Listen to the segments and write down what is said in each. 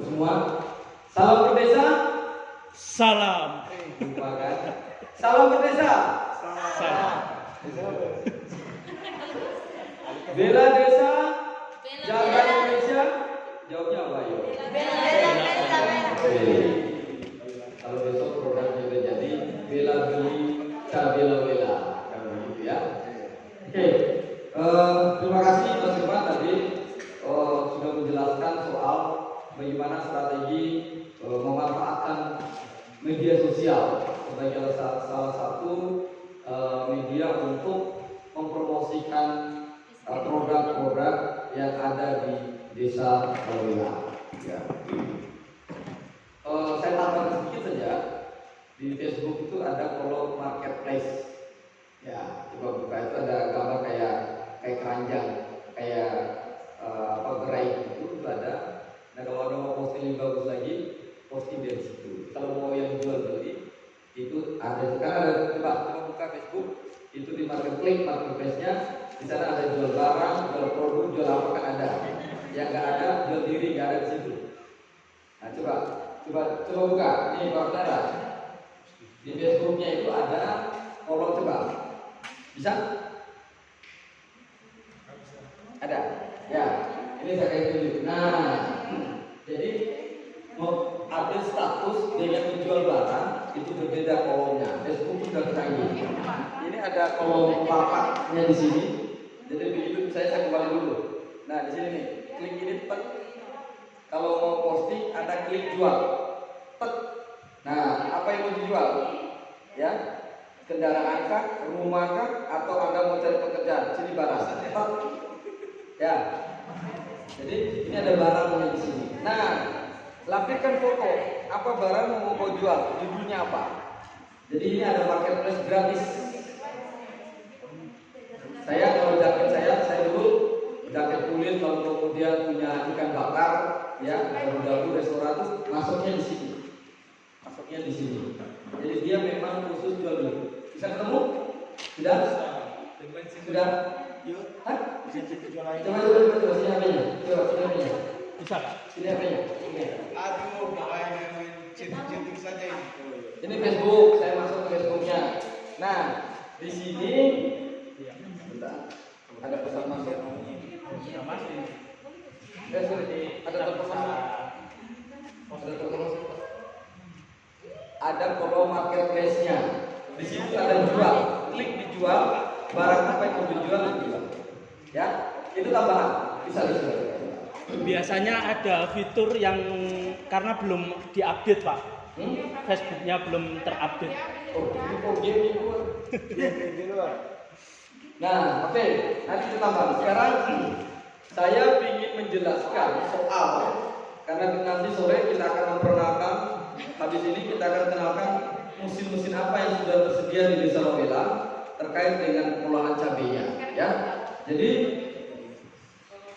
Semua. Salam Berdesa. Salam. Lupa kan? Salam Berdesa. Salam. Bela desa, jaga Indonesia. Jawabnya apa ya? Kalau besok produknya udah jadi, bela beli, bela kan begitu ya. Oke, terima kasih Mas Irfan tadi sudah menjelaskan soal bagaimana strategi memanfaatkan media sosial sebagai salah satu media untuk mempromosikan produk-produk yang ada di desa Lawela. Ya. Saya tambahkan sedikit saja, di Facebook itu ada kolom marketplace. Ya, coba buka, itu ada gambar kayak keranjang, kayak gerai itu ada. Nah, kalau ada mau posting yang bagus lagi, posting dari situ. Kalau mau yang jual beli itu ada. Sekarang ada, coba buka Facebook, itu di marketplace-nya, di sana ada jual barang, jual produk, jual apa kan ada. Yang nggak ada, jual diri nggak ada di situ. Nah, coba buka. Nih, Pak Saudara. Di Facebooknya itu ada kolom, coba. Bisa? Ada? Ya, ini saya kasih tunjuk. Nah, jadi mau update status dengan menjual barang itu berbeda kolomnya. Facebook sudah canggih. Ini ada kolom lapaknya di sini. Jadi begitu saya kembali dulu. Nah, di sini nih, klik ini tek. Kalau mau posting ada klik jual. Tek. Nah, apa yang mau dijual? Ya, kendaraan kah, rumah kah, atau Anda mau cari pekerjaan? Sini barang. Ya. Jadi ini ada barangnya di sini. Nah, lampirkan foto. Apa barang yang mau jual? Judulnya apa? Jadi ini ada marketplace gratis. Saya kalau jaket saya dulu jaket kulit, lalu kemudian punya ikan bakar, ya, dagu restoran itu masuknya di sini. Jadi dia memang khusus jual beli. Bisa ketemu? Sudah? Hah? Coba sini HP-nya. Bisa Pak? Sini HP-nya. Aduh, main cantik saja ini. Ini Facebook, saya masuk ke Facebooknya. Nah, di sini bentar, ada pesan masuk. Sudah masuk. Ada telepon masuk. Ada kolom marketplace-nya. Di situ ada jual. Klik dijual, barang apa yang mau dijual. Ya, itu tambahan. Bisa. Biasanya ada fitur yang karena belum diupdate Pak. Facebooknya belum terupdate. Oh, ini for game itu. Nah, oke, nanti kita tambah. Sekarang saya ingin menjelaskan soal, karena nanti sore kita akan memperkenalkan. Habis ini kita akan kenalkan mesin-mesin apa yang sudah tersedia di Desa Lawela terkait dengan pengolahan cabenya. Ya, jadi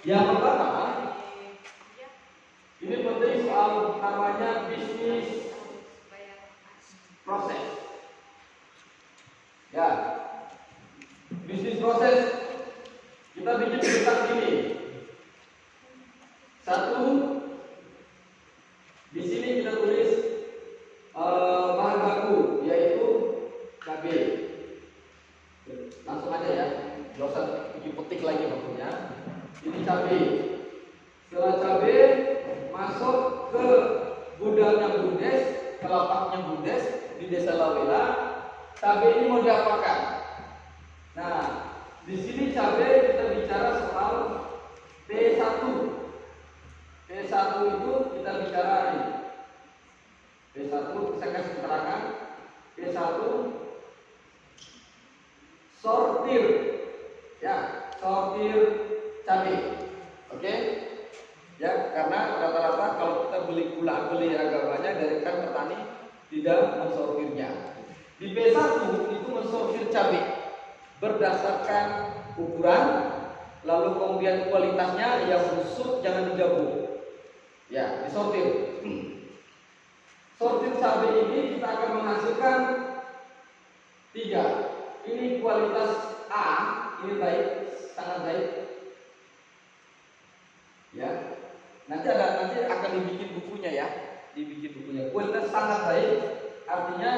yang pertama, ini penting soal namanya bisnis proses. Ya, bisnis proses kita bikin cerita gini. Satu, di sini kita tulis bahan baku yaitu cabai. Langsung aja ya, nggak usah bikin petik lagi maksudnya. Ini cabai. Setelah cabai masuk ke gudangnya Bundes, ke lapaknya Bundes di Desa Lawela. Cabai ini mau diapakan? Nah, di sini cabai kita bicara soal P1. P1 itu kita bicara ini. P1 saya kasih keterangan. P1 sortir. Ya, sortir cabai. Oke? Ya, karena rata-rata kalau kita beli gula agak banyak dari kan petani tidak mensortirnya. Di P1 itu mensortir cabai berdasarkan ukuran, lalu kemudian kualitasnya yang busuk jangan digabung. Ya, disortir. Sortir cabai ini kita akan menghasilkan 3. Ini kualitas A, ini baik, sangat baik. Ya, nanti akan dibikin bukunya. ya, dibikin bukunya. Kualitas sangat baik, artinya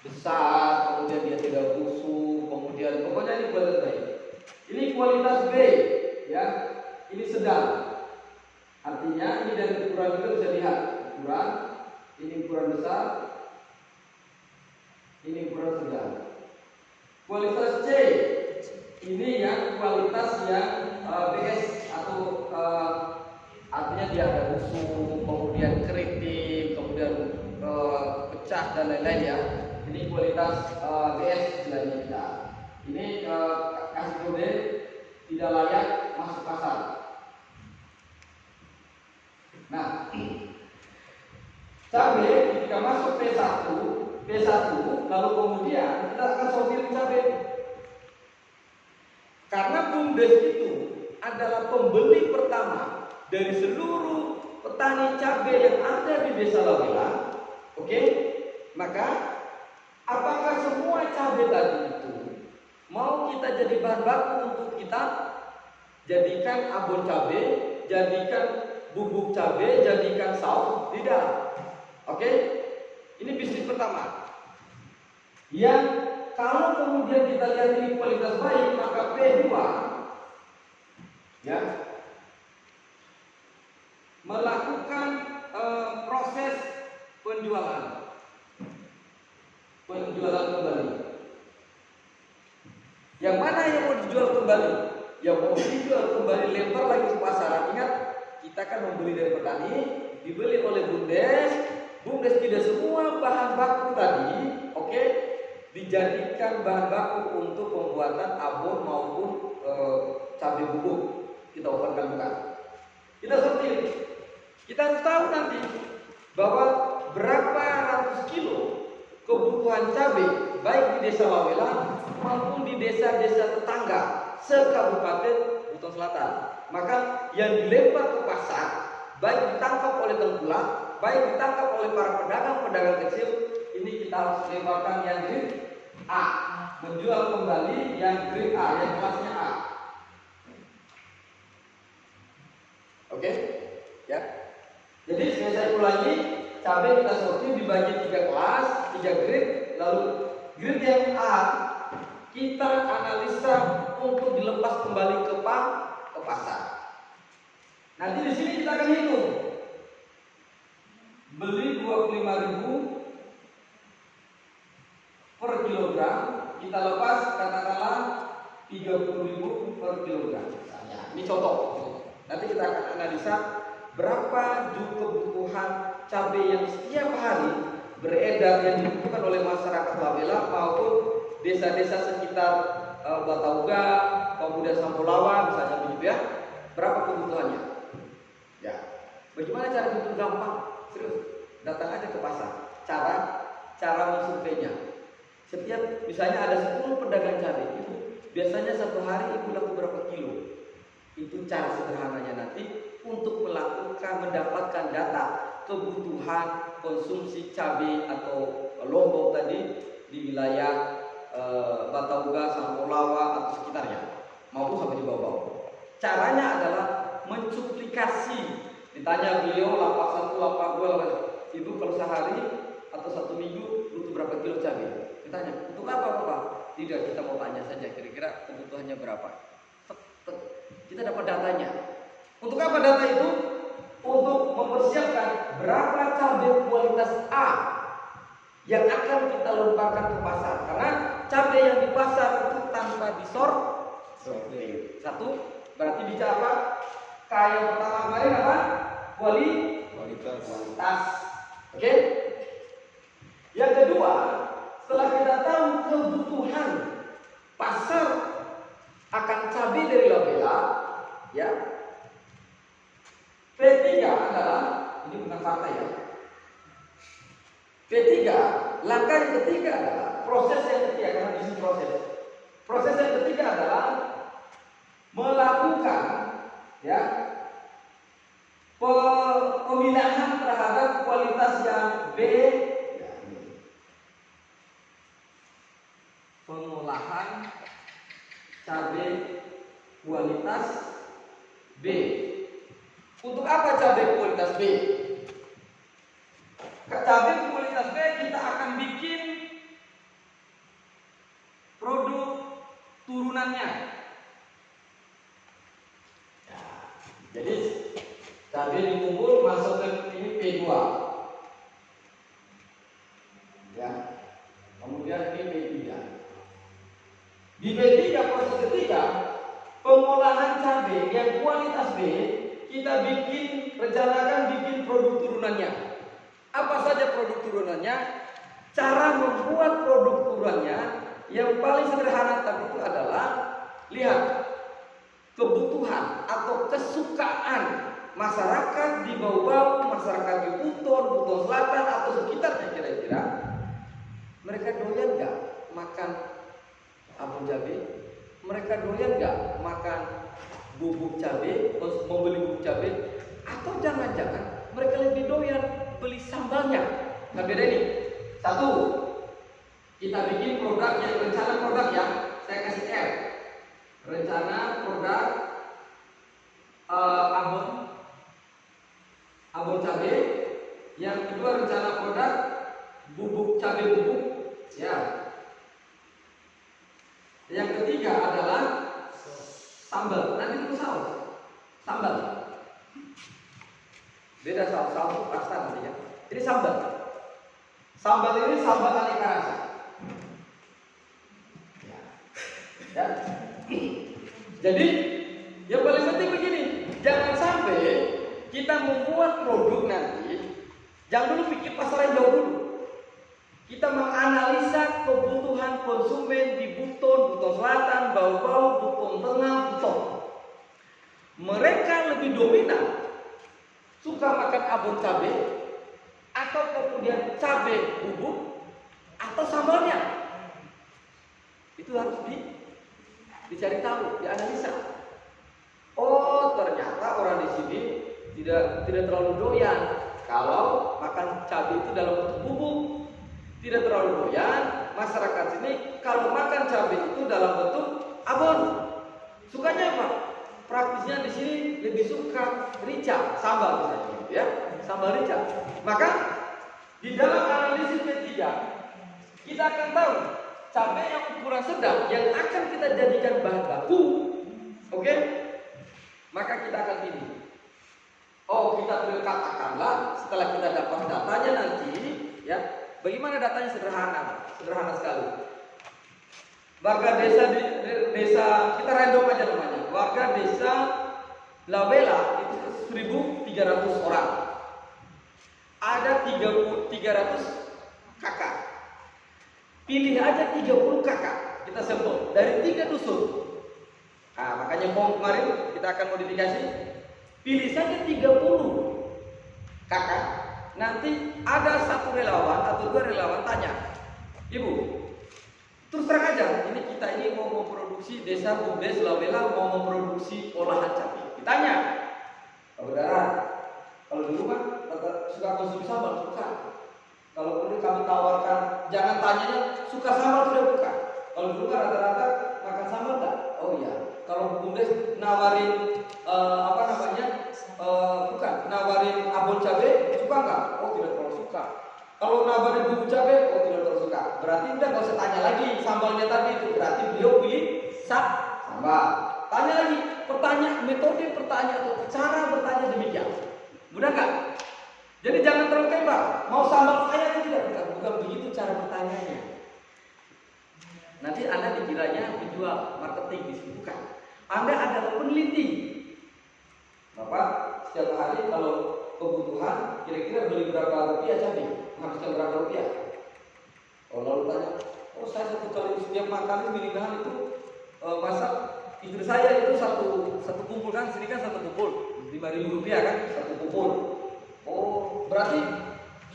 besar, kemudian dia tidak busuk, kemudian pokoknya ini kualitas baik. Ini kualitas B, ya, ini sedang. Artinya ini dari ukuran kita bisa lihat ukuran, ini ukuran besar, ini ukuran sedang. Kualitas C, ini yang kualitas yang BS atau artinya dia ada busuk, kemudian keriting, kemudian pecah dan lain-lain ya. Ini kualitas BS istilahnya kita. Ini kasih kode tidak layak masuk pasar. Nah, cabai ketika masuk P1 lalu kemudian kita akan sortir cabai. Karena BUMDes itu adalah pembeli pertama dari seluruh petani cabai yang ada di Desa Lawela, oke? Maka apakah semua cabai tadi itu mau kita jadi bahan baku untuk kita jadikan abon cabai, jadikan bubuk cabai, jadikan saus? Tidak. Oke? Ini bisnis pertama. Yang kalau kemudian kita lihat ini kualitas baik, maka P2 ya melakukan proses penjualan kembali. Yang mana yang mau dijual kembali? Yang mau dijual kembali lempar lagi ke pasaran. Ingat, kita kan membeli dari petani, dibeli oleh BUMDes. BUMDes tidak semua bahan baku tadi, oke, dijadikan bahan baku untuk pembuatan abon maupun cabai bubuk. Kita operkan bukan. Kita sortir. Kita harus tahu nanti bahwa berapa ratus kilo kebutuhan cabai baik di Desa Lawela maupun di desa-desa tetangga se-Kabupaten Buton Selatan. Maka yang dilempar ke pasar, baik ditangkap oleh tengkulak, baik ditangkap oleh para pedagang-pedagang kecil, ini kita harus lemparkan yang grade A, menjual kembali yang grade A, yang kelasnya A. Oke, ya. Jadi saya ulangi, cabai kita sortir dibagi 3 kelas, 3 grade, lalu grade yang A kita analisa untuk dilepas kembali ke pasar. Nanti di sini kita akan hitung. Beli 25.000 per kilogram, kita lepas katakanlah 30.000 per kilogram. Misalnya, ini contoh. Nanti kita akan analisa berapa kebutuhan cabai yang setiap hari beredar yang dibutuhkan oleh masyarakat Lawela maupun desa-desa sekitar Batauga, kemudian Sampolawa, misalnya begitu ya. Berapa kebutuhannya? Ya. Bagaimana cara hitung gampang? Serius. Datang aja ke pasar. Cara mensurveinya. Setiap misalnya ada 10 pedagang cabai itu biasanya satu hari ibu laku berapa kilo? Itu cara sederhananya nanti untuk mendapatkan data kebutuhan konsumsi cabai atau lombok tadi di wilayah Batauga, Sampolawa atau sekitarnya maupun sampai di bawah. Caranya adalah mencuplikasi. Ditanya beliau lapak 1, lapak 2, lapak ibu kalau sehari atau 1 minggu butuh berapa kilo cabai? Ditanya, untuk apa Bapak? Tidak, kita mau tanya saja kira-kira kebutuhannya berapa. Kita dapat datanya. Untuk apa data itu? Untuk mempersiapkan berapa cabai kualitas A yang akan kita lemparkan ke pasar. Karena cabai yang di pasar itu tanpa disortir. Satu, berarti bicara apa? Kayak pertama kemarin apa? Kualitas. Oke? Yang kedua, setelah kita tahu kebutuhan pasar akan cabai dari Lawela, ya. P3 adalah, ini bukan fakta ya. P3, langkah yang ketiga adalah proses yang ketiga, karena di sini proses. Proses yang ketiga adalah melakukan ya pemilahan terhadap kualitas yang B, ya, pengolahan cabai kualitas B. Untuk apa cabai kualitas B? cabai kualitas B kita akan bikin produk turunannya. Ya, jadi cabai dikumpul masuk ke ini P2. Ya. Kemudian ini P3. Di P3 proses ketiga, pengolahan cabai yang kualitas B kita rencanakan bikin produk turunannya. Apa saja produk turunannya? Cara membuat produk turunannya yang paling sederhana tadi itu adalah lihat kebutuhan atau kesukaan masyarakat di Bau-Bau, masyarakat di Buton Selatan atau sekitarnya kira-kira. Mereka doyan nggak makan abon cabai? Mereka doyan nggak makan bubuk cabai, membeli bubuk cabai? Atau jangan-jangan mereka lebih doyan beli sambalnya? Nah beda ini. Satu, kita bikin produk yang rencana produk ya. Saya kasih R. Rencana produk abon cabai. Yang kedua rencana produk bubuk cabai bubuk. Ya. Yang ketiga adalah sambal. Nanti itu saus. Sambal. Beda saus pasta nanti ya. Ini sambal. Sambal ini sambal aneka rasa. Ya. Jadi yang paling penting begini, jangan sampai kita membuat produk nanti, jangan dulu pikir pasaran jauh dulu. Kita menganalisa kebutuhan konsumen di Buton Selatan, Bau-Bau, Buton Tengah, Buton. Mereka lebih dominan suka makan abon cabai atau kemudian cabai bubuk atau sambalnya. Itu harus dicari tahu, dianalisa. Oh, ternyata orang di sini tidak terlalu doyan kalau makan cabai itu dalam bentuk bubuk. Tidak terlalu doyan masyarakat sini kalau makan cabai itu dalam bentuk abon. Sukanya apa? Praktisnya di sini lebih suka rica, sambal misalnya, ya, sambal rica. Maka di dalam analisis P3 kita akan tahu cabai yang ukuran sedang yang akan kita jadikan bahan baku, oke? Maka kita akan pilih. Oh, kita perlu katakanlah setelah kita dapat datanya nanti, ya, bagaimana datanya sederhana sekali. Warga desa kita random aja namanya. Warga desa Labela itu 1.300 orang. Ada 300 kakak. Pilih aja 30 kakak. Kita sampel dari 3 dusun. Nah, makanya kemarin kita akan modifikasi. Pilih saja 30 kakak. Nanti ada satu relawan atau 2 relawan tanya, Ibu, terus terang aja, ini kita ini mau memproduksi desa Bumdes Labela mau memproduksi olahan cabai. Ditanya, saudara, kalau dulu kan suka konsumsi sambal, suka. Kalau perlu kami tawarkan, jangan tanyanya suka sambal tidak bukan. Kalau dulu kan rata-rata makan sambal enggak? Oh iya. Kalau Bumdes nawarin bukan nawarin abon cabai suka nggak? Oh tidak terlalu suka. Kalau nawarin bubuk cabai, oh tidak terlalu suka. Berarti udah nggak usah tanya lagi sambalnya tadi itu. Berarti beliau pilih sambal. Tanya lagi, metode pertanyaan atau cara bertanya demikian. Mudah nggak? Jadi jangan terlalu tembak. Mau sambal saya atau tidak? Bukan begitu cara bertanyanya. Nanti Anda dikiranya penjual marketing disibukkan. Anda adalah peneliti. Bapak setiap hari kalau kebutuhan kira-kira beli berapa rupiah cabai, habiskan berapa rupiah? Oh lalu tanya, oh saya satu kali setiap makan minimal itu masak istri saya itu satu kumpul kan, sini kan satu kumpul 5.000 rupiah kan satu kumpul. Oh berarti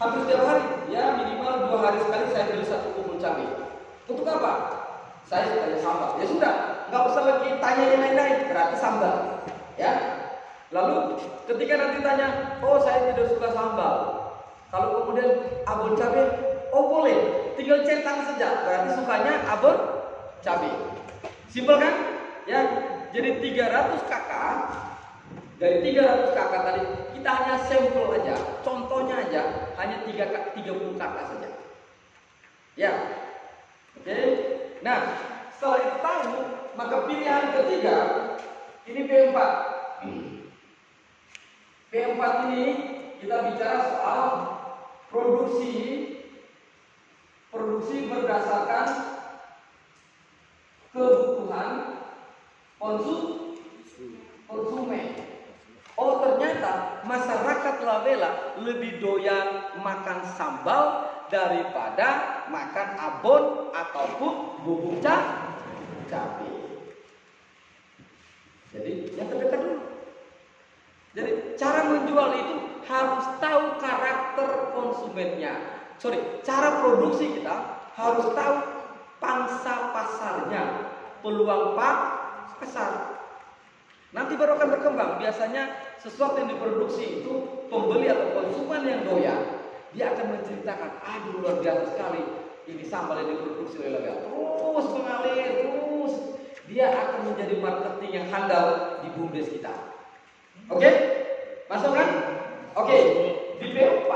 hampir setiap hari ya minimal 2 hari sekali saya beli satu kumpul cabai. Untuk apa? Saya tanya sambal. Ya sudah, nggak usah lagi tanya yang lain-lain. Berarti sambal, ya. Lalu ketika nanti tanya, oh saya tidak suka sambal. Kalau kemudian abon cabai, oh boleh. Tinggal centang saja. Berarti sukanya abon cabai. Simpel kan? Ya. Jadi 300 kakak. Dari 300 kakak tadi kita hanya sampel aja, contohnya aja, hanya 3 30 kata saja. Ya. Oke. Nah, setelah itu tahu, maka pilihan ketiga ini P4. P4 ini kita bicara soal produksi berdasarkan kebutuhan konsumen. Oh, ternyata masyarakat Lavela lebih doyan makan sambal daripada makan abon ataupun bubuk cabai. Jadi yang terdekat dulu. Jadi cara menjual itu harus tahu karakter konsumennya. Cara produksi kita harus tahu pangsa pasarnya, peluang pasar. Nanti baru akan berkembang. Biasanya sesuatu yang diproduksi itu pembeli atau konsumen yang doyan, dia akan menceritakan, aduh luar biasa sekali ini sambal yang diproduksi oleh Lavela. Terus mengalir, terus dia akan menjadi marketing yang handal di BUMDes kita. Oke? Masuk kan? Oke. Di P4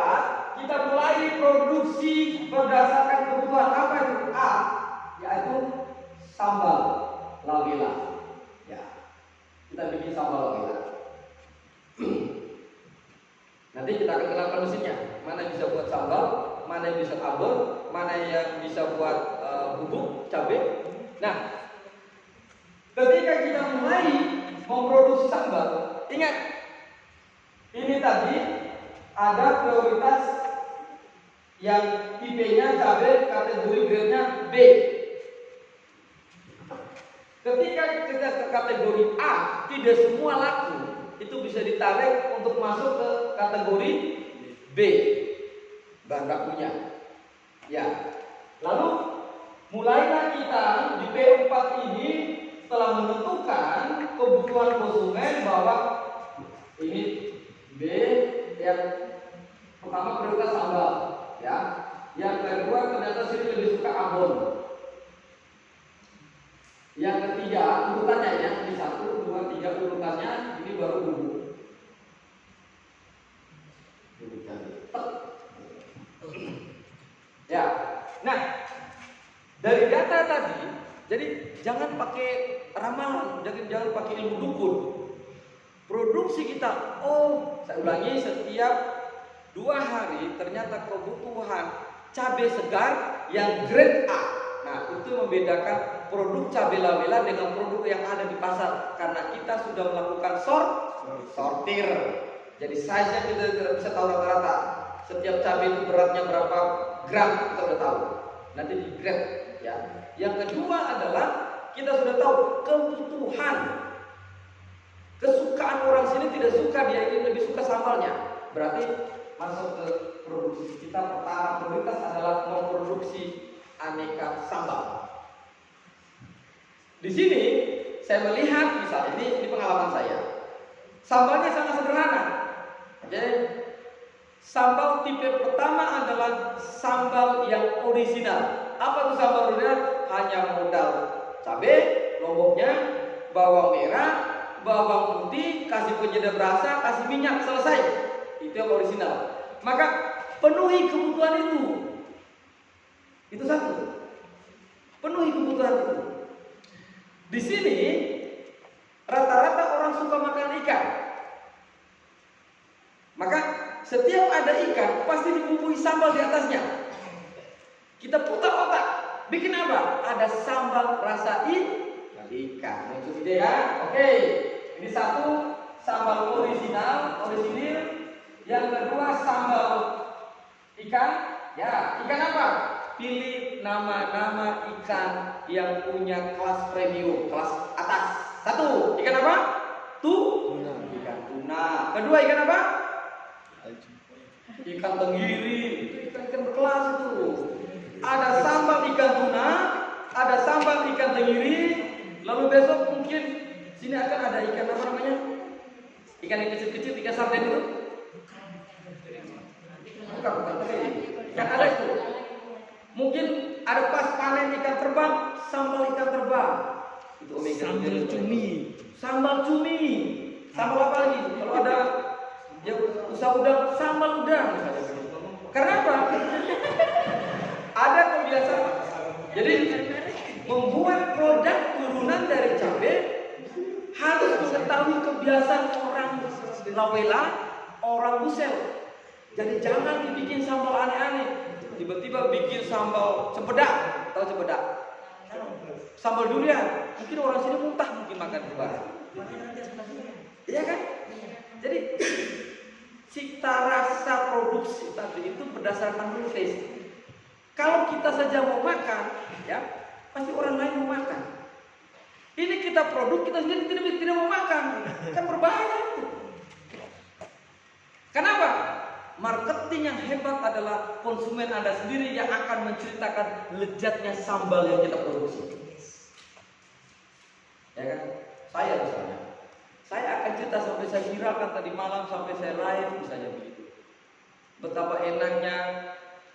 kita mulai produksi berdasarkan kebutuhan apa itu? A, yaitu sambal Lavela. Ya. Kita bikin sambal Lavela. Nanti kita akan kenalkan mesinnya. Mana yang bisa buat sambal, mana yang bisa abon, mana yang bisa buat bubuk cabai. Nah, ketika kita mulai memproduksi sambal, ingat ini tadi ada prioritas yang tipenya cabai kategori grade-nya B. Ketika kita ke kategori A, tidak semua laku itu bisa ditarik untuk masuk ke kategori B, bahan bakunya. Ya. Lalu mulailah kita di P4 ini setelah menentukan kebutuhan konsumen bahwa ini B, yang pertama prioritas sambal, ya. Yang kedua ternyata sini lebih suka abon. Yang ketiga urutannya ya, ini 1, 2, 3 urutannya, ini baru bubuk. Ya, nah dari data tadi, jadi jangan pakai ramalan, jangan pakai ilmu dukun. Produksi kita, saya ulangi, setiap 2 hari ternyata kebutuhan cabai segar yang grade A. Nah, itu membedakan produk cabai Lavela dengan produk yang ada di pasar karena kita sudah melakukan sortir. Jadi size-nya kita bisa tahu rata-rata. Setiap cabai itu beratnya berapa gram kita sudah tahu. Nanti di grade ya. Yang kedua adalah kita sudah tahu kebutuhan. Kesukaan orang sini tidak suka, dia ini lebih suka sambalnya. Berarti masuk ke produksi kita pertama prioritas adalah memproduksi aneka sambal. Di sini saya melihat misalnya ini pengalaman saya. Sambalnya sangat sederhana. Oke. Sambal tipe pertama adalah sambal yang original. Apa itu sambal original? Hanya modal cabai, lomboknya, bawang merah, bawang putih, kasih penyedap rasa, kasih minyak, selesai. Itu yang original. Maka penuhi kebutuhan itu. Itu satu. Penuhi kebutuhan itu. Di sini rata-rata orang suka makan ikan. Maka setiap ada ikan pasti dibumbui sambal di atasnya. Kita putar otak. Bikin apa? Ada sambal rasa ikan. Itu ide kan? Oke. Ini satu sambal orisinil. Yang kedua sambal ikan. Ya, ikan apa? Pilih nama-nama ikan yang punya kelas premium, kelas atas. Satu, ikan apa? Tuna. Ikan tuna. Kedua, ikan apa? Ikan tenggiri. Itu ikan berkelas itu. Ada sambal ikan tuna, ada sambal ikan tenggiri. Lalu besok mungkin sini akan ada ikan apa namanya? Ikan yang kecil-kecil, ikan sarden itu. Bukan teri. Ikan ada itu. Mungkin ada pas panen ikan terbang, sambal ikan terbang. Itu omega. Sambal cumi. Sambal cumi. Sambal apa lagi? Kalau ada yang usaha udang, sambal udang. Karena apa? kebiasaan orang Lawela, orang Busel. Jadi jangan dibikin sambal aneh-aneh. Tiba-tiba bikin sambal cempedak, tahu cempedak? Sambal durian. Mungkin orang sini muntah mungkin makan itu barang. Iya kan? Jadi cita rasa produksi tadi itu berdasarkan taste. Kalau kita saja mau makan, ya pasti orang lain mau makan. Ini kita produk, kita sendiri tidak mau makan, kan berbahaya itu. Kenapa? Marketing yang hebat adalah konsumen Anda sendiri yang akan menceritakan lezatnya sambal yang kita produksi. Ya kan? Saya misalnya, saya akan cerita sampai saya viralkan tadi malam, sampai saya live misalnya begitu. Betapa enaknya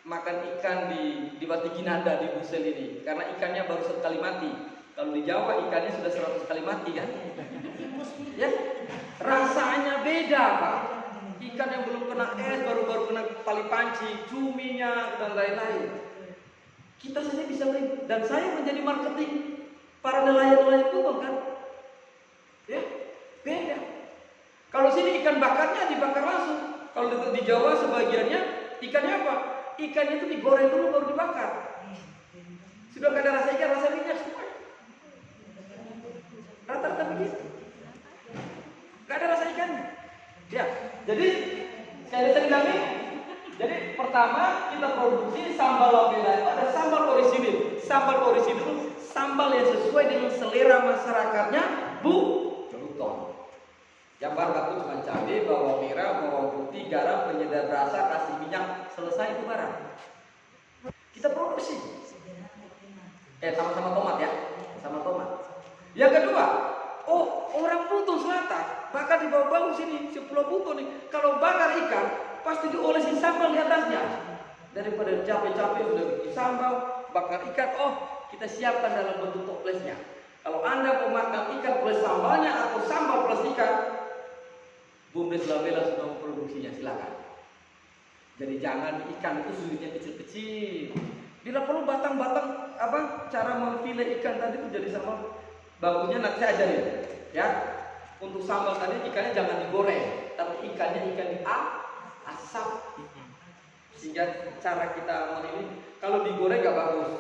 makan ikan di Batiginanda di Busel ini, karena ikannya baru sekali mati. Kalau di Jawa ikannya sudah 100 kali mati kan? Ya, rasanya beda Pak. Ikan yang belum kena es, baru kena tali panci, cuminya dan lain-lain. Kita saja bisa beli, dan saya menjadi marketing para nelayan-nelayan pun kan? Ya, beda. Kalau sini ikan bakarnya dibakar langsung. Kalau di Jawa sebagiannya ikannya apa? Ikannya itu digoreng dulu baru dibakar. Sudah gak ada rasa ikan, rasa minyak semua. Rata-rata begitu. Gak ada rasa ikannya. Ya, jadi saya lagi. Jadi pertama kita produksi sambal Lawela itu ada sambal orisinil. Sambal orisinil sambal yang sesuai dengan selera masyarakatnya Buton. Yang bahan baku cuma cabai, bawang merah, bawang putih, garam, penyedap rasa, kasih minyak, selesai itu barang. Kita produksi. Sama-sama tomat ya, sama tomat. Yang kedua, orang Buton Selatan, bahkan di bawah-bawah sini, si Pulau Buton nih, kalau bakar ikan, pasti diolesin sambal di atasnya. Daripada capek-capek sudah bikin sambal, bakar ikan, kita siapkan dalam bentuk toplesnya. Kalau Anda mau makan ikan plus sambalnya atau sambal plus ikan, Bumdes Lawela sudah memproduksinya, silakan. Jadi jangan ikan itu sulitnya kecil-kecil. Bila perlu batang-batang cara memfile ikan tadi itu jadi sambal. Bagusnya nanti saya ajarin, ya. Untuk sambal tadi ikannya jangan digoreng, tapi ikannya ikan diasap. Sehingga cara kita ini, kalau digoreng gak bagus,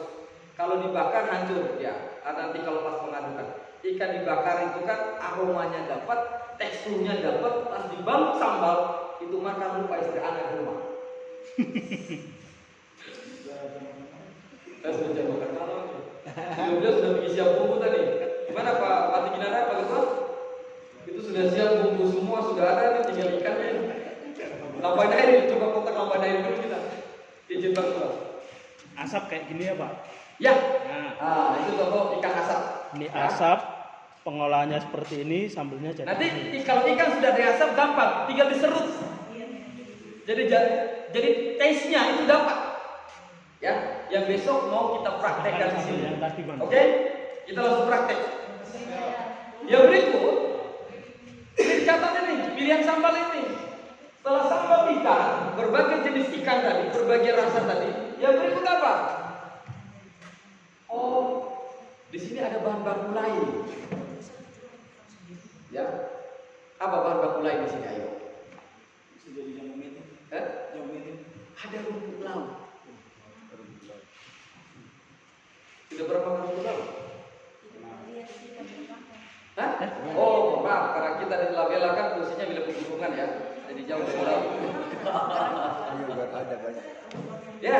kalau dibakar hancur, ya. Nanti kalau pas pengadukan, ikan dibakar itu kan aromanya dapat, teksturnya dapat, pas dibalut sambal itu makan lupa istri anak di rumah. Saya sudah coba makan malam. Beliau sudah bikin siap bumbu tadi. Gimana Pak Batiginanda, Pak Ketua? Itu sudah siap bumbu semua, sudah ada nih, tinggal ikannya. Lampai air, coba kontak lampai air dulu kita. Izin Pak Ketua. Asap kayak gini ya Pak? Ya. Itu contoh ikan asap. Ini asap, pengolahannya seperti ini, sambelnya jadi. Nanti kalau ikan sudah diasap gampang, tinggal diserut. Jadi taste-nya itu dapat. Ya, yang besok mau kita praktekkan di sini. Oke? Kita langsung praktek. Yang berikut, ini catatnya nih, pilihan sambal ini. Setelah sambal ikan, berbagai jenis ikan tadi, berbagai rasa tadi. Yang berikut apa? Di sini ada bahan baku lain. Ya, apa bahan baku lain di sini? Ayo. Sudah di jamu meeting. Jamu meeting. Ada rumput laut. Sudah berapa rumput laut? Hah? Maaf, karena kita di Lawela kan posisinya bila pegunungan ya, jadi jauh dari laut. Iya, ada banyak. Ya.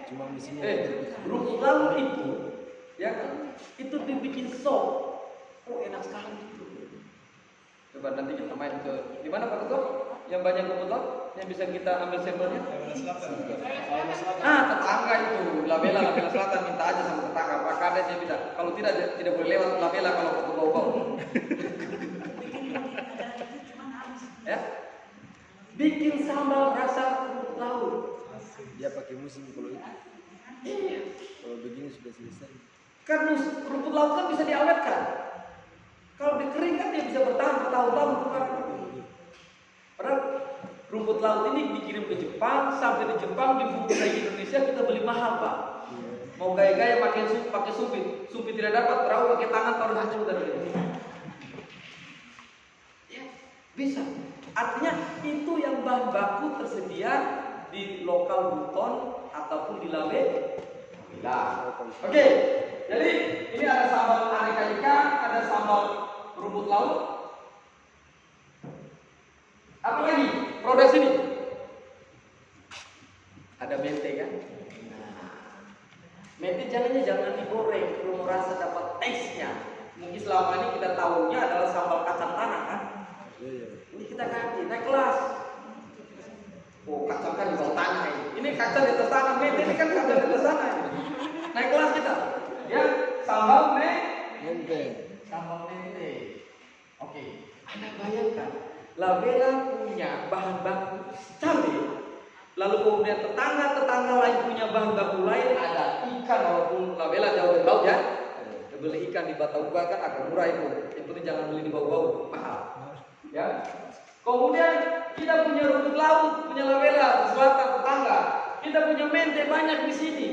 Cuma misinya. Rumput laut itu, ya kan? Itu dibikin sop. Enak sekali itu. Coba nanti kita main ke di mana Pak Ketua? Yang banyak rumput laut yang bisa kita ambil sampelnya? Tetangga itu, Lawela Selatan, minta aja sama tetangga. Pak Kades dia bilang, kalau tidak boleh lewat Lawela kalau ketemu bau-bau. Ya, bikin sambal rasa rumput laut. Dia pakai musim kalau itu. Iya. Kalau begini sudah selesai. Kan rumput laut kan bisa diawetkan. Kalau dikering kan dia bisa bertahan bertahun-tahun. Padahal rumput laut ini dikirim ke Jepang, sampai di Jepang dibungkus lagi Indonesia, kita beli mahal Pak. Mau gaya-gaya pakai sumpit tidak dapat, perahu pakai tangan taruh hancur dari ini. Bisa. Artinya itu yang bahan baku tersedia di lokal buton ataupun di Lavela. Oke, jadi ini ada sambal aneka ikan, ada sambal rumput laut. Apa lagi? Produk sini. Ada mente kan? Mente jangan digoreng, belum merasa dapat taste-nya. Mungkin selama ini kita tahunya adalah sambal kacang tanah kan? Iya. Ini kita ganti, naik kelas. Oh, kacang kan di bawah tanah ini. Ini kacang di atas tanah, mente ini kan kacang di atas tanah ini. Naik kelas kita. Ya, sambal Mente. sambal mente. Oke, Anda bayangkan, Lavela punya bahan baku cabai. Lalu kemudian tetangga lain punya bahan baku lain, ada ikan walaupun Lavela jauh dari laut ya. Beli ikan di Batauga kan agak murah itu. Yang penting jangan beli di bau-bau, mahal. Ya. Kemudian kita punya rumput laut, punya Lavela di selatan tetangga. Kita punya mente banyak di sini.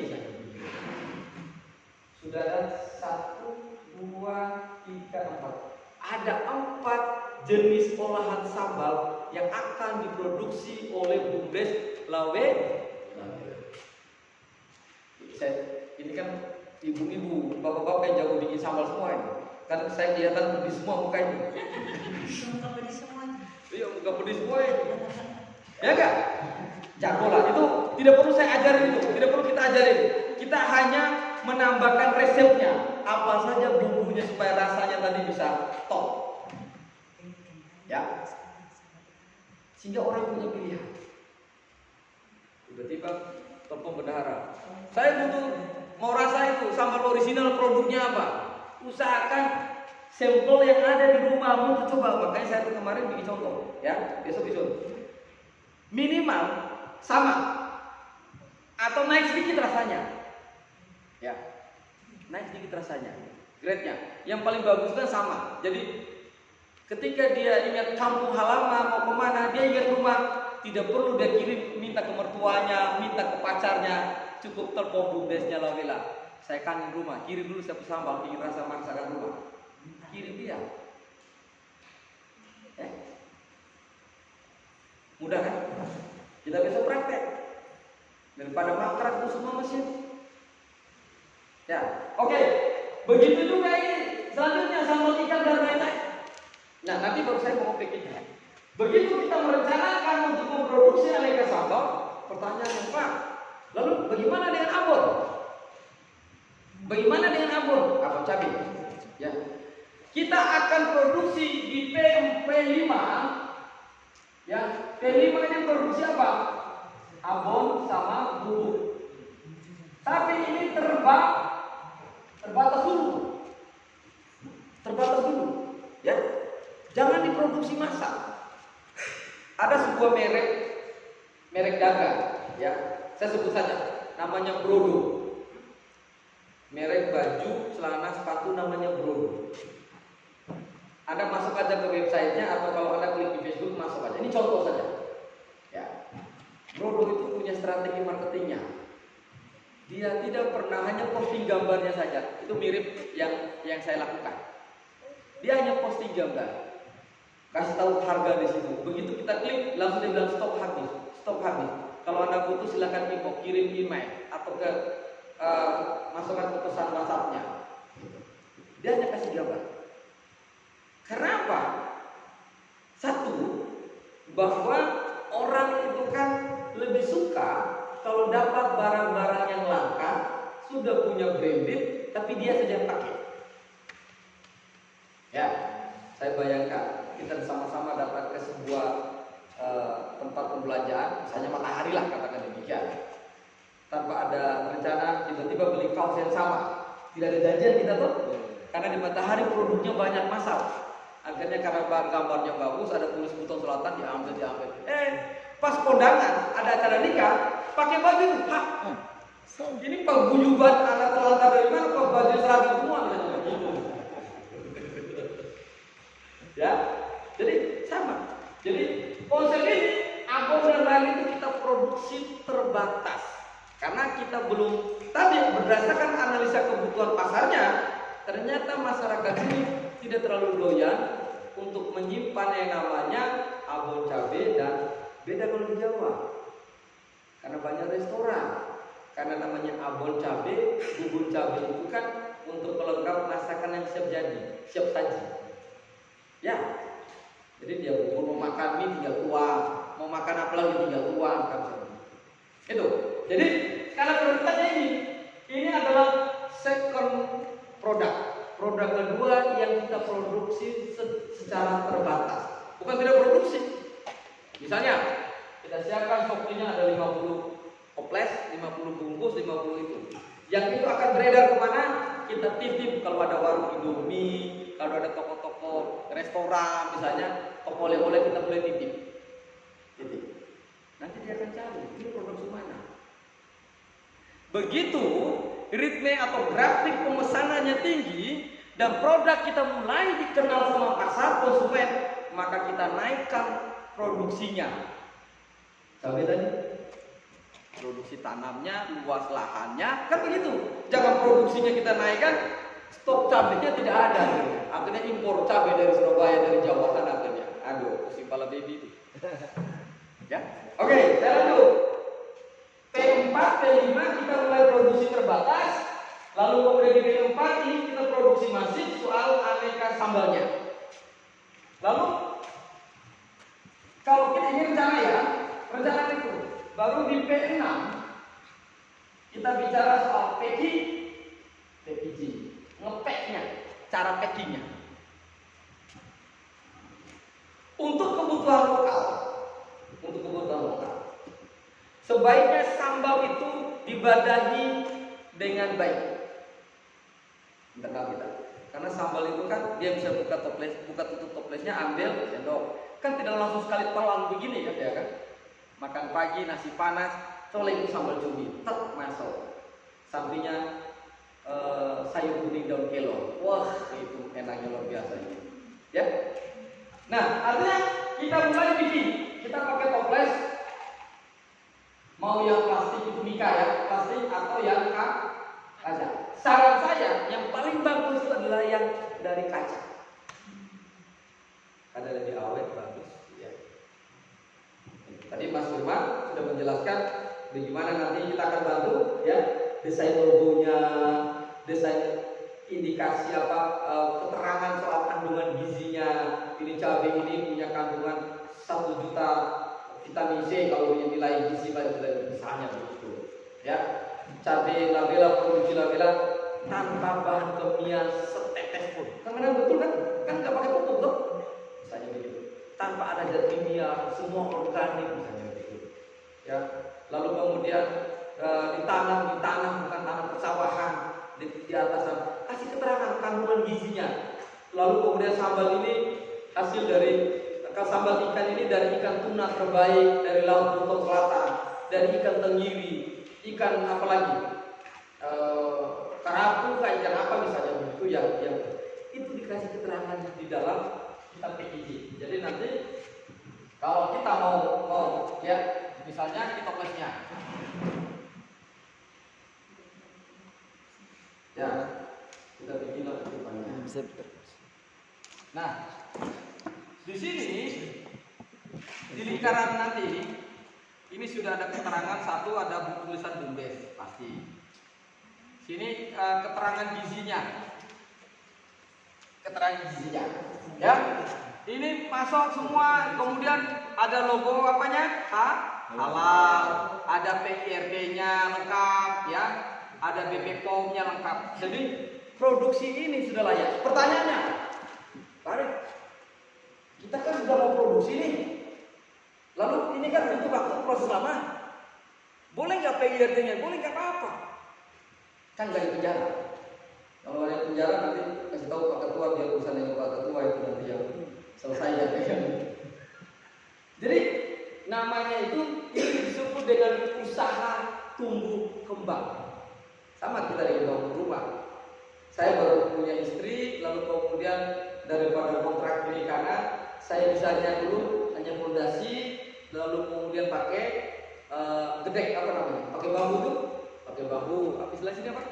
Sudah ada 1, 2, 3, 4. Ada 4 jenis olahan sambal yang akan diproduksi oleh BUMDes Lavela. Ini kan ibu-ibu, bapak-bapak yang jago bikin sambal semua ini. Kan saya kelihatan pedis semua muka ini. Muka pedis semuanya. Iya, muka pedis semua ini. Ya enggak? Jago lah. Itu tidak perlu saya ajarin itu. Tidak perlu kita ajarin. Kita hanya menambahkan resepnya. Apa saja bumbunya supaya rasanya tadi bisa top. Ya. Sehingga orang punya pilihan. Tiba-tiba telepon bendahara. Saya butuh mau rasa itu sambal original produknya apa? Usahakan sampel yang ada di rumahmu coba. Makanya saya tuh kemarin bikin contoh, ya. Besok bikin. Minimal sama atau naik sedikit rasanya. Ya. Naik sedikit rasanya. Grade-nya. Yang paling bagus kan sama. Jadi ketika dia ingat kampung halaman mau kemana, dia ingat rumah, tidak perlu dia kirim minta ke mertuanya, minta ke pacarnya, cukup telepon BUMDesnya Lavela. Saya kangen rumah, kirim dulu satu sambal, ingin rasa masakan rumah. Kirim dia. Ya. Mudah kan? Kita besok praktek. Daripada mangkrak itu semua mesin. Ya, oke. Begitu juga ini. Selanjutnya sambal ikan dan lain-lain. Nah, nanti baru saya mau pikirnya. Begitu kita merencanakan untuk memproduksi aneka sambal, pertanyaannya, Pak, lalu bagaimana dengan abon? Bagaimana dengan abon? Abon cabai. Ya. Kita akan produksi di PM5. Ya, P5 ini produksi apa? Abon sama bubuk. Tapi ini terbatas dulu. Terbatas dulu. Ya. Jangan diproduksi massal. Ada sebuah merek dagang, ya. Saya sebut saja, namanya Brodo. Merek baju, celana, sepatu namanya Brodo. Anda masuk aja ke websitenya atau kalau Anda klik di Facebook masuk aja. Ini contoh saja. Ya. Brodo itu punya strategi marketingnya. Dia tidak pernah hanya posting gambarnya saja. Itu mirip yang saya lakukan. Dia hanya posting gambar. Kasih tahu harga di situ. Begitu kita klik, langsung dia bilang stop habis. Kalau Anda butuh silakan inbox, kirim email atau ke masukkan ke pesan WhatsApp-nya. Dia hanya kasih gambar. Kenapa? Satu, bahwa orang itu kan lebih suka kalau dapat barang-barang yang langka, sudah punya branded, tapi dia saja yang pakai. Ya, saya bayangkan kita sama-sama datang ke sebuah tempat pembelanjaan, misalnya Matahari lah katakan demikian. Tanpa ada rencana, tiba-tiba beli kaos yang sama. Tidak ada janjian kita tuh, karena di Matahari produknya banyak masal. Akhirnya karena gambarnya bagus, ada tulis buton selatan, diambil. Pas kondangan, ada acara nikah, pakai baju itu. Ini paguyuban anak telantar dari mana? Kok baju seragam semua? Ya. Jadi sama. Jadi konsep ini abon dan lain itu kita produksi terbatas karena kita belum tadi berdasarkan analisa kebutuhan pasarnya ternyata masyarakat ini tidak terlalu doyan untuk menyimpan yang namanya abon cabai dan beda kalau di Jawa. Karena banyak restoran. Karena namanya abon cabai, bubur cabai itu kan untuk pelengkap masakan yang siap jadi, siap saji. Ya. Jadi dia mau makan mie tinggal tuang, mau makan apa lagi tinggal tuang kan. Itu. Jadi karena prioritasnya ini adalah second produk. Produk kedua yang kita produksi secara terbatas. Bukan tidak produksi. Misalnya kita siapkan stoknya ada 50 toples, 50 bungkus, 50 itu. Yang itu akan beredar kemana? Kita titip kalau ada warung Indomie, kalau ada toko-toko restoran misalnya, toko oleh-oleh kita boleh titip. Titip. Nanti dia akan cari ini produksi mana. Begitu ritme atau grafik pemesanannya tinggi dan produk kita mulai dikenal sama pasar konsumen, maka kita naikkan produksinya. Cabai tadi produksi tanamnya, luas lahannya, kan begitu. Jangan produksinya kita naikkan, stok cabainya tidak ada. Akhirnya impor cabai dari Surabaya, dari Jawa kan akhirnya. Aduh, pusing kepala baby itu. Ya, oke, saya lanjut. P4, P5 kita mulai produksi terbatas. Lalu kemudian di P4 ini kita produksi masif soal aneka sambalnya. Lalu kalau kita ini rencana itu. Baru di P6 kita bicara soal packaging, ngepeknya, cara packingnya. Untuk kebutuhan lokal, sebaiknya sambal itu dibadahi dengan baik. Internal kita. Karena sambal itu kan dia bisa buka tutup toplesnya, ambil sendok. Kan tidak langsung sekali telan begini kan ya kan? Makan pagi nasi panas, colek sambal cumi, tek masuk. Sampingnya sayur kuning daun kelor. Wah, itu enaknya luar biasa ini. Ya. Nah, artinya kita mulai bikin. Kita pakai toples. Mau yang plastik itu mika ya, plastik atau yang kaca. Saran saya yang paling bagus itu adalah yang dari kaca. Ada lebih awet bagus. Tadi Mas Firman sudah menjelaskan bagaimana nanti kita akan bantu ya desain logonya, desain indikasi keterangan soal kandungan gizinya. Ini cabai ini punya kandungan 1 juta vitamin C kalau punya nilai gizi misalnya begitu. Ya, cabai labela produksi labela tanpa bahan kimia setetes pun. Kan betul kan? Kan nggak pakai pupuk tuh. Misalnya begitu. Tanpa ada zat kimia, semua organik misalnya begitu. Ya, lalu kemudian ditanam bukan tanam persawahan di atas kasih keterangan kandungan gizinya. Lalu kemudian sambal ini hasil dari sambal ikan ini dari ikan tuna terbaik dari Laut Buton Selatan, dari ikan tenggiri, ikan apa lagi? Karapu, ikan apa misalnya begitu ya, yang itu dikasih keterangan di dalam kita packaging. Jadi nanti kalau kita mau ya misalnya ini toplesnya ya kita bikin depannya. Nah di sini di lingkaran nanti ini sudah ada keterangan satu, ada tulisan Bumbes pasti. Sini keterangan gizinya ya. Ini masuk semua, kemudian ada logo apanya? Halal, ada PIRT-nya lengkap ya, ada BPOM-nya lengkap. Jadi produksi ini sudah layak. Pertanyaannya, Pak, kita kan sudah mau produksi nih. Lalu ini kan butuh waktu proses lama. Boleh nggak PIRT-nya? Boleh nggak apa-apa. Kan nggak di penjara. Kalau ada penjara nanti kasih tahu Pak Ketua biar urusan dengan Pak Ketua itu nanti yang selesai ya. Jadi namanya itu ini disebut dengan usaha tumbuh kembang. Sama kita di rumah. Saya baru punya istri, lalu kemudian daripada kontrak perikanan, saya misalnya dulu hanya fondasi, lalu kemudian pakai gedek apa namanya? Pakai bambu tuh, pakai bambu. Apa istilah sini apa?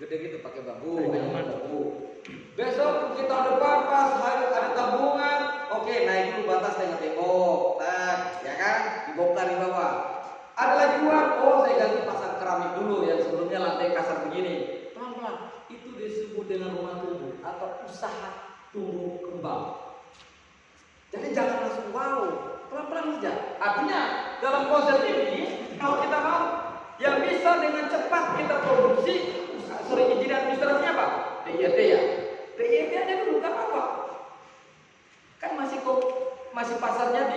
gede gitu pakai bambu, bambu. Besok kita depan pas ada tabungan, oke naik dulu batas tengok-tengok, ya kan, dibongkar di bawah. Ada lagi uang, oh saya ganti pasang keramik dulu yang sebelumnya lantai kasar begini. Pelan-pelan, itu disebut dengan rumah tumbuh atau usaha tumbuh kembang. Jadi jangan langsung wow, pelan-pelan saja. Artinya dalam konsep ini, kalau kita mau yang bisa dengan cepat kita produksi, izin administrasinya apa? DIRT ya. DIRT aja dulu kan apa? Kan masih pasarnya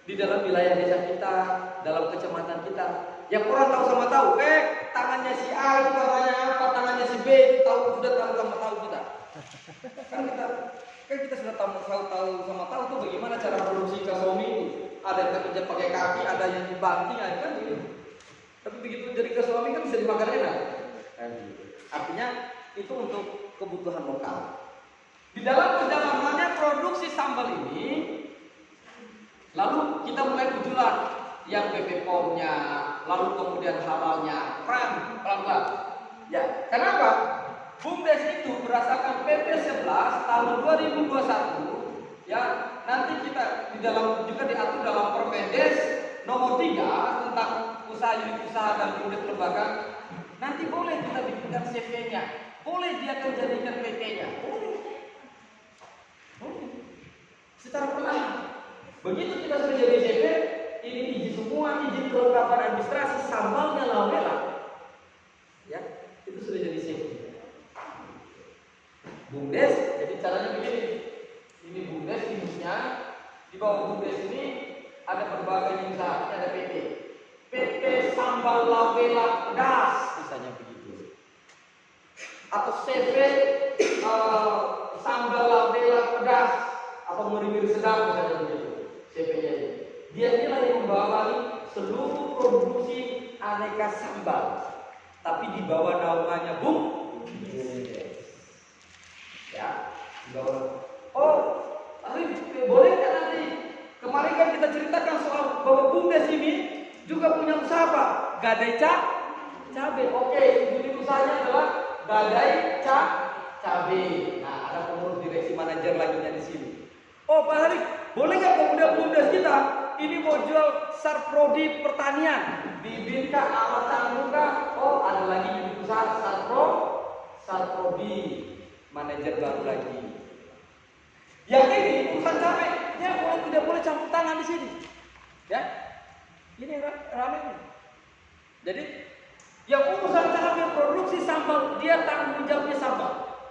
di dalam wilayah desa kita, dalam kecamatan kita. Yang orang tahu sama tahu, tangannya si A itu warnanya apa, tangannya si B itu tahu, sudah tahu sama tahu kita. Kan kita sudah tahu sama tahu tuh bagaimana cara produksi kasomi itu. Ada yang kerja pakai kaki, ada yang dibanting, kan gitu. Tapi begitu jadi kasomi kan bisa dimakan enak. Artinya itu untuk kebutuhan lokal. Di dalam perjalanannya produksi sambal ini, lalu kita mulai berjualan yang BP POM-nya, lalu kemudian halalnya, pelan-pelan. Ya, kenapa? BUMDes itu berdasarkan PP 11 tahun 2021, ya nanti kita di dalam juga diatur dalam Permendes nomor 3 tentang usaha unit usaha dan BUMDes lembaga. Nanti boleh kita bikinkan CV-nya, boleh dia akan jadikan PT-nya, boleh. Secara perlahan. Begitu kita sudah jadi CV, ini izin semua, izin kelengkapan administrasi, sambalnya lawela. Ya, itu sudah jadi CV. BUMDes, jadi caranya begini. Ini BUMDes jenisnya, di bawah BUMDes ini ada berbagai jenis usaha, ada PT. PT Sambal Lawela Das, misalnya begitu. Atau CV Sambal Lawela Das, atau Meriwiri Sedap misalnya begitu. CV-nya ini. Dia inilah yang membawahi seluruh produksi aneka sambal, tapi di bawah naungannya BUMDes. Ya, di bawah. Oh, boleh kan nanti? Kemarin kan kita ceritakan soal bahwa BUMDes ini juga punya usaha apa? Gadai cabai. Oke, unit usahanya adalah Gadai cabai. Nah, ada pengurus direksi manajer lagi di sini. Oh, Pak Harik, boleh nggak kemudian BUMDes kita ini mau jual sarprodi pertanian, bibit kah, alat tanggung kah? Oh, ada lagi unit usaha sarprodi, manajer baru lagi. Yang ini urusan cabai, dia tidak boleh campur tangan di sini. Ya, ini ramai nih. Jadi, yang urusan cabai produksi sambal, dia tanggung jawabnya sambal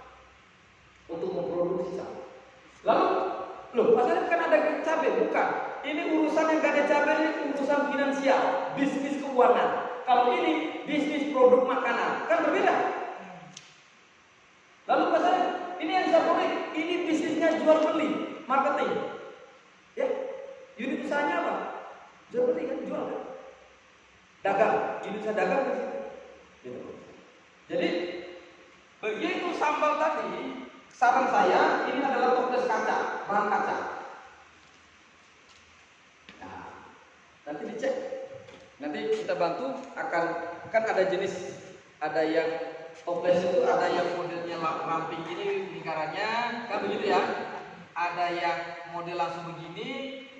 untuk memproduksi sambal. Lalu, pasarnya kan ada cabai, bukan? Ini urusan yang gak ada cabai ini urusan finansial, bisnis keuangan. Kalau ini bisnis produk makanan, kan berbeda. Lalu pasarnya, ini yang saya boleh, ini bisnisnya jual beli, marketing. Ya, unit usahanya apa? Jual beli kan, jual kan? Dagang, unit usaha dagang kan? Gitu. Jadi, begitu sambal tadi, saran saya ini adalah toples kaca, bahan kaca. Nah, nanti dicek, nanti kita bantu kan ada jenis, ada yang toples itu ada yang modelnya ramping gini lingkarannya, kan begitu ya. Ada yang model langsung begini,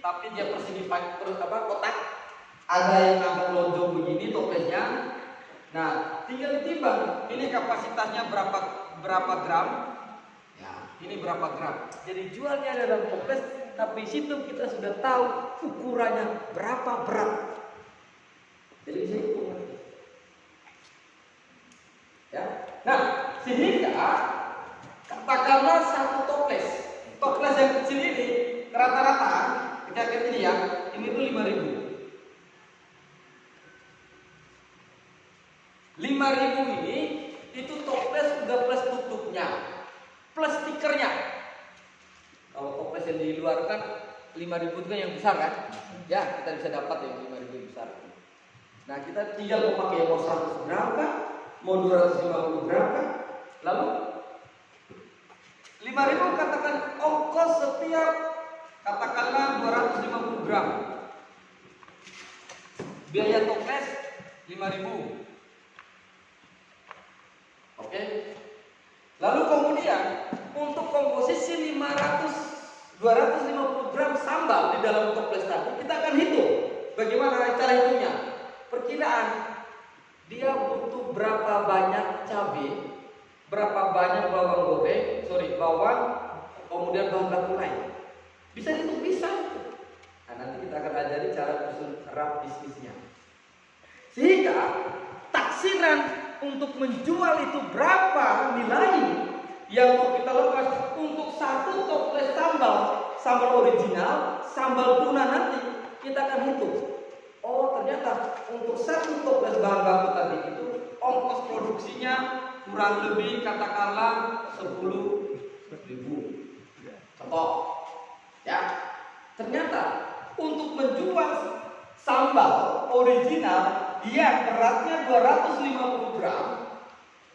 tapi dia persegi kotak. Ada yang agak lonjong begini toplesnya. Nah, tinggal ditimbang. Ini kapasitasnya berapa gram? Ya, ini berapa gram. Jadi jualnya dalam toples, tapi situ kita sudah tahu ukurannya berapa berat. Jadi bisa hitung. Ya. Nah, sehingga katakanlah satu toples yang kecil ini rata-rata kita ini ya, ini tuh 5.000. 5.000 ini itu toples udah plus tutupnya, plus stikernya. Kalau toples yang di luar kan 5.000 itu kan yang besar kan? Ya, kita bisa dapat yang 5.000 besar. Nah, kita tinggal mau pakai mau 100 gram kah? Mau 250 gram kan? Lalu 5.000 katakan ongkos setiap katakanlah 250 gram. Biaya toples 5.000. Oke. Lalu kemudian untuk komposisi 250 gram sambal di dalam toples tadi, kita akan hitung bagaimana cara hitungnya. Perkiraan dia butuh berapa banyak cabai, berapa banyak bawang, kemudian bahan baku lain. Bisa dihitung, bisa. Nah, nanti kita akan ajari cara susun rap bisnisnya. Sehingga taksiran untuk menjual itu berapa nilai yang mau kita lepas untuk satu toples sambal original, sambal tuna nanti kita akan hitung. Oh, ternyata untuk satu toples bahan baku tadi itu ongkos produksinya kurang lebih katakanlah 10.000. Contoh, ya. Ternyata untuk menjual sambal original yang beratnya 250 gram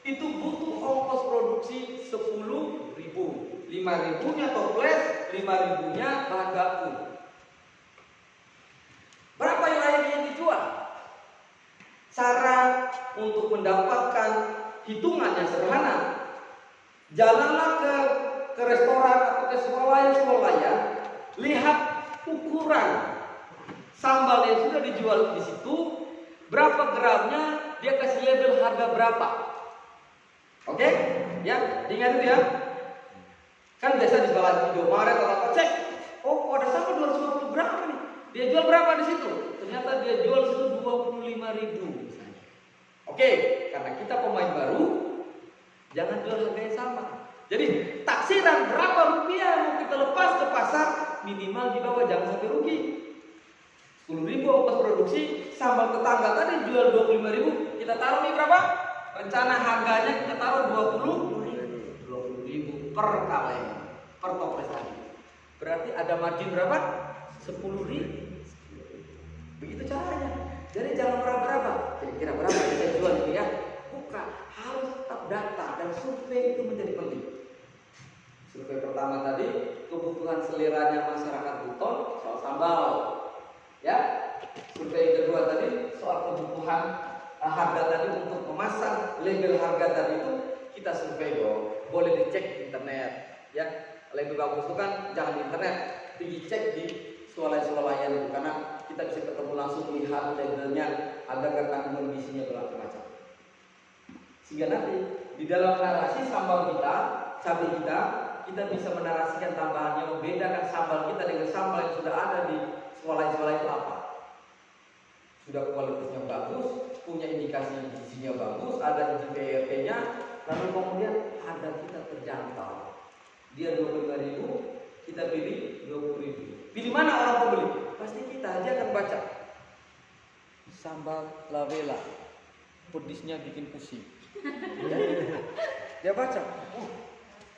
itu butuh ongkos produksi 10.000. 5.000-nya toples, 5.000-nya bahan baku. Berapa yang akhirnya dijual? Cara untuk mendapatkan hitungannya sederhana. Jalanlah ke restoran atau ke swalayan, lihat ukuran sambal yang sudah dijual di situ, berapa gramnya, dia kasih label harga berapa. Oke? Ya, ingat itu ya. Kan biasa di sekolah video Maret atau apa, cek. Oh, kok ada sambal 250 gram nih. Dia jual berapa di situ? Ternyata dia jual situ 25.000 misalnya. Oke, karena kita pemain baru, jangan jual harga yang sama. Jadi taksiran berapa rupiah mau kita lepas ke pasar, minimal di bawah, jangan sampai rugi. 10.000 ongkos produksi, sambal tetangga tadi jual 25.000, kita taruh nih berapa? Rencana harganya kita taruh 20.000 per kaleng, per toples tadi. Berarti ada margin berapa? 10.000. Begitu caranya. Jadi jangan meraba-raba. Kira-kira berapa yang saya jual itu ya? Bukan, harus tetap data dan survei itu menjadi penting. Survei pertama tadi kebutuhan seleranya masyarakat Buton soal sambal, ya. Survei kedua tadi soal kebutuhan harga tadi untuk memasang label harga tadi itu kita survei dong. Boleh dicek di internet, ya. Lebih bagus itu kan jangan di internet, dicek di swalayan itu karena kita bisa ketemu langsung lihat labelnya, ada kandungan gizinya bermacam-macam. Sehingga nanti di dalam narasi sambal kita, cabai kita bisa menarasikan tambahannya, membedakan sambal kita dengan sambal yang sudah ada di swalayan itu apa. Sudah kualitasnya bagus, punya indikasi gizinya bagus, ada PRP-nya, lalu kemudian harga kita terjangkau. Dia 25.000, kita pilih 20.000. Pilih mana orang pembeli? Pasti kita aja akan baca. Sambal lavela, pedisnya bikin pusing. Dia baca, oh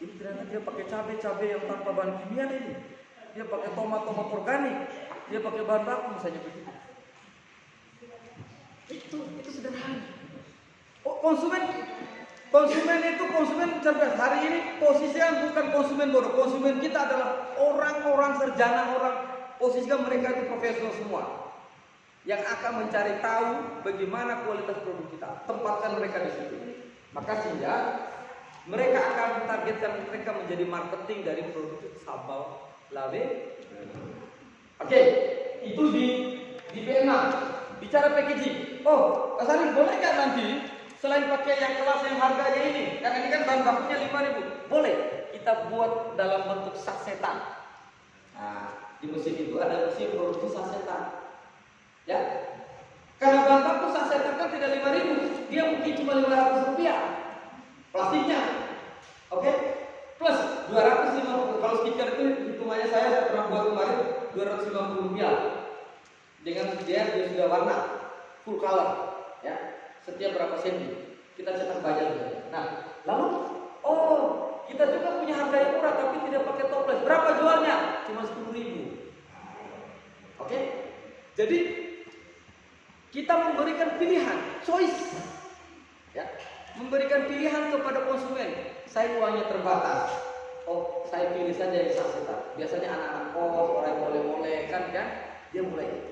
ini ternyata dia pakai cabai yang tanpa bahan kimia ini. Dia pakai tomat organik, dia pakai bahan baku misalnya begitu. Itu sederhana. Oh, konsumen itu konsumen cerdas. Hari ini posisinya bukan konsumen bodoh. Konsumen kita adalah orang-orang sarjana, posisinya mereka itu profesional semua. Yang akan mencari tahu bagaimana kualitas produk kita. Tempatkan mereka di situ. Maka sehingga mereka akan targetkan mereka menjadi marketing dari produk sambal lave. Oke, itu di B6. Bicara packaging. Oh, Mas Arif, boleh nggak nanti selain pakai yang kelas yang harganya ini, karena ini kan bahan bakunya 5.000, boleh kita buat dalam bentuk sasetan. Nah, di mesin itu ada mesin produksi sasetan, ya. Karena bahan baku sasetan kan tidak 5.000, dia mungkin cuma 500 rupiah plastiknya, oke? Plus 250. Kalau stiker itu hitungannya saya pernah buat kemarin 250 rupiah dengan dia sudah warna full color, ya. Setiap berapa senti kita cetak bayarnya. Nah, lalu kita juga punya harga yang murah tapi tidak pakai toples. Berapa jualnya? Cuma 10.000. Oke? Jadi kita memberikan pilihan, choice. Ya, memberikan pilihan kepada konsumen. Saya uangnya terbatas. Oh, saya pilih saja yang sasetan. Biasanya anak-anak kos, orang boleh-boleh kan, dia mulai.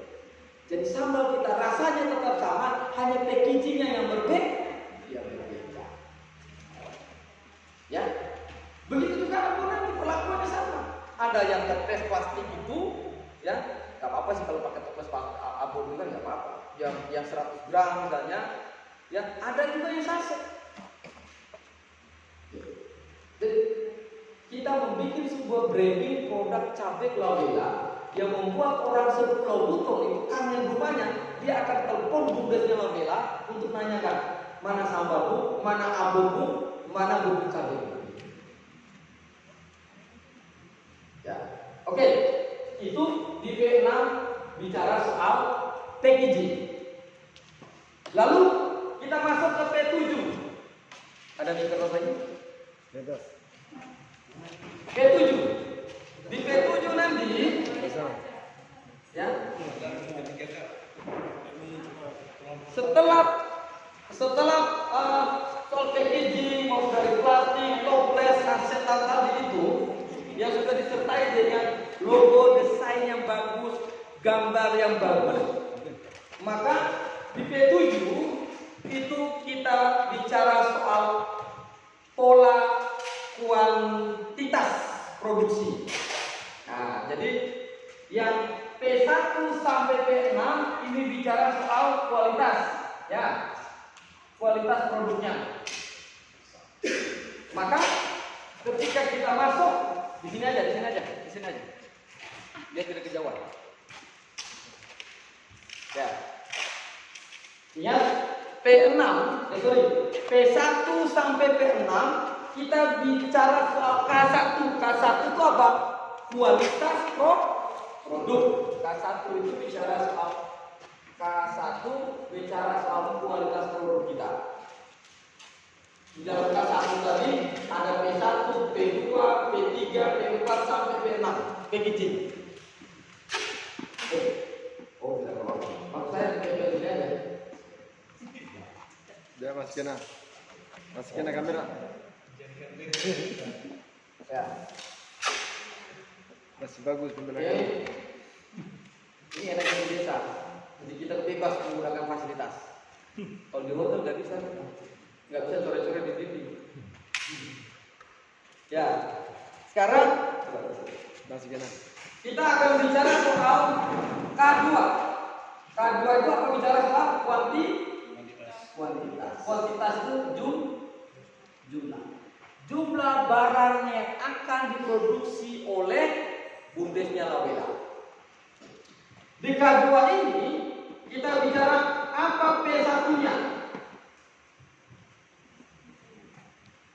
Jadi sambal kita rasanya tetap sama, hanya packagingnya yang berbeda. Ya. ada yang toples plastik itu, ya nggak apa-apa sih kalau pakai toples abon kan nggak apa-apa. Yang 100 gram misalnya, ya ada juga yang saset. Jadi kita membuat sebuah branding produk cabai Lawela yang membuat orang sepulau Buton itu kangen rumahnya, dia akan telepon bumdesnya Lawela untuk nanyakan mana sambalmu, mana abonmu, mana bumbu cabai. Ya, oke. Itu di P6 bicara soal packaging. Lalu kita masuk ke P7. Ada mikro lagi? Bebas. P7. Di P7 nanti, ya, setelah soal packaging mau dari plastik, toples, saset tadi itu yang sudah disertai dengan logo, desain yang bagus, gambar yang bagus, maka di P7 itu kita bicara soal pola kuantitas produksi. Nah, jadi yang P1 sampai P6 ini bicara soal kualitas, ya, kualitas produknya. Maka ketika kita masuk di sini aja. Dia tidak kejauhan. Ya. Ingat P1 sampai P6 kita bicara soal K1. K1 itu apa? Kualitas produk. K1 itu bicara soal K1 bicara soal kualitas produk kita. Di dalam K1 tadi ada P1, P2, P3, P4 sampai P6. Packaging. Oh, tidak apa-apa. Maksud saya P2 aja. Dia masukin na kamera. Ya. Masih bagus Oke. pembelajaran. Ini enaknya di desa. Jadi kita bebas menggunakan fasilitas. Kalau di hotel nggak bisa sore-sore di dinding. Ya. Sekarang Masukin na. kita akan bicara soal K2. K2 itu akan bicara soal kuantitas. Kuantitas itu jumlah. Jumlah barang yang akan diproduksi oleh bumdesnya Lawela. Di K2 ini kita bicara apa P1-nya.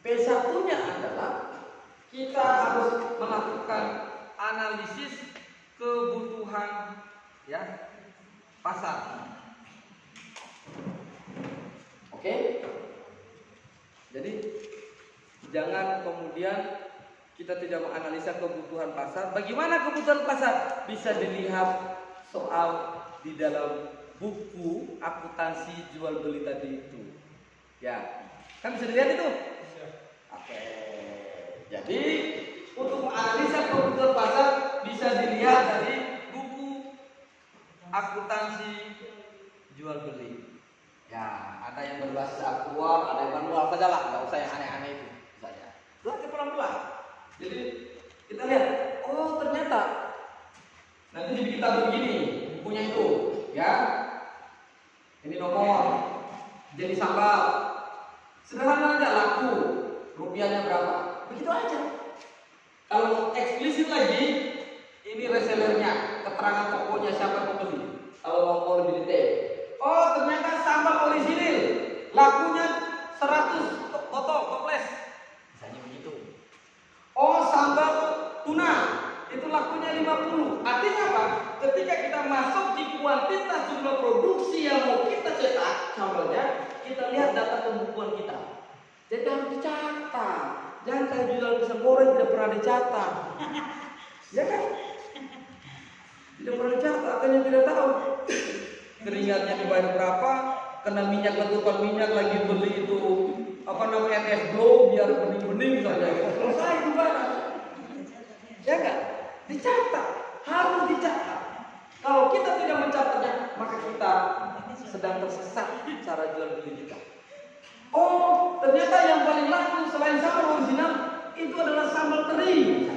P1-nya adalah kita harus melakukan analisis kebutuhan, ya, pasar. Oke? Jadi jangan kemudian kita tidak menganalisa kebutuhan pasar. Bagaimana kebutuhan pasar? Bisa dilihat soal di dalam buku akuntansi jual beli tadi itu. Ya, kan bisa dilihat itu. Oke. Jadi untuk menganalisa kebutuhan pasar bisa dilihat dari buku akuntansi jual beli. Ya, ada yang berbasis aktual, ada yang manual saja lah, nggak usah yang aneh-aneh itu saja. Belajar pelan-pelan. Jadi kita lihat, oh ternyata nanti dibikin tabel begini, bukunya itu, ya. Ini nomor, jadi sambal. Sederhana aja, laku, rupiahnya berapa, begitu aja. Kalau eksplisit lagi, ini resellernya, keterangan tokonya siapa pembeli. Kalau mau lebih detail, oh ternyata sambal orisinil, lakunya 100 botol toples, misalnya begitu. Oh sambal tuna, itu lakunya 50. Artinya apa? Ketika kita masuk di kuantitas jumlah produksi yang mau kita cetak, contohnya kita lihat data pembukuan kita. Jadi harus dicatat. Jangan kayak jual pisang goreng tidak pernah dicatat. Ya kan? Tidak pernah dicatat, akhirnya tidak tahu. Keringatnya dibayar berapa? Kena minyak letupan minyak lagi beli itu apa namanya es glow biar bening-bening saja. Selesai itu barang. Ya kan? Dicatat, harus dicatat. Kalau kita tidak mencatatnya, maka kita sedang tersesat cara jual beli kita. Oh, ternyata yang paling laku selain sambal original itu adalah sambal teri.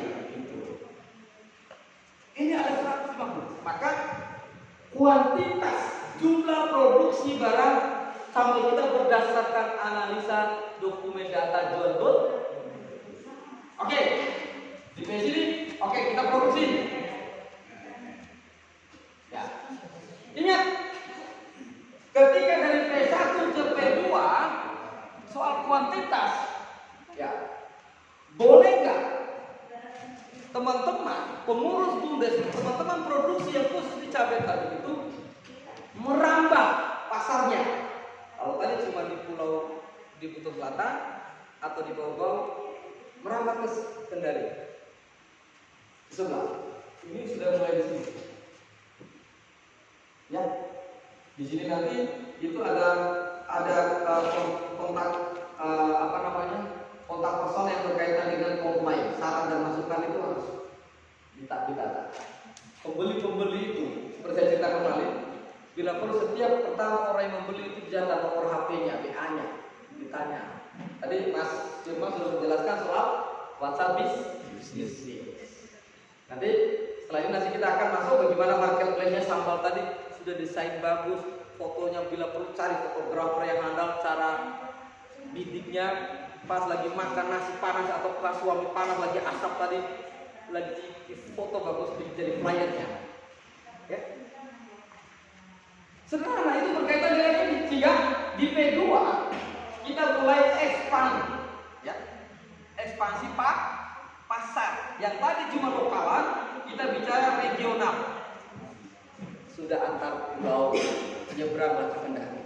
kuantitas jumlah produksi barang sampai kita berdasarkan analisa dokumen data jual beli. Oke, di sini, oke kita produksi. Ya, ingat, ketika dari P1 ke P2 soal kuantitas, ya boleh nggak teman-teman pengurus BUMDes, teman-teman produksi yang khusus di cabai tadi itu merambah pasarnya? Kalau tadi cuma di Pulau di Butuh Selatan atau di Bogor, merambah ke Kendari sebelah. Ini sudah mulai di sini. Ya, di sini nanti itu ada kontak kontak person yang berkaitan dengan komplain, saran dan masukan itu harus ditata. Pembeli itu seperti saya cerita kembali, bila perlu setiap pertama orang yang membeli itu dijata nomor HP-nya, WA-nya, ditanya. Tadi Mas Firman sudah menjelaskan soal WhatsApp bisnis. Nanti setelah ini kita akan masuk bagaimana marketplace-nya sambal tadi sudah desain bagus, fotonya bila perlu cari fotografer yang handal, cara bidiknya pas lagi makan nasi panas atau pas suami panas lagi asap tadi lagi foto bagus jadi flyernya. Ya. Sederhana itu berkaitan dengan ini sehingga di P2 kita mulai ekspansi pasar. Yang tadi cuma lokalan, kita bicara regional. Sudah antar pulau, nyebrang ke Kendari.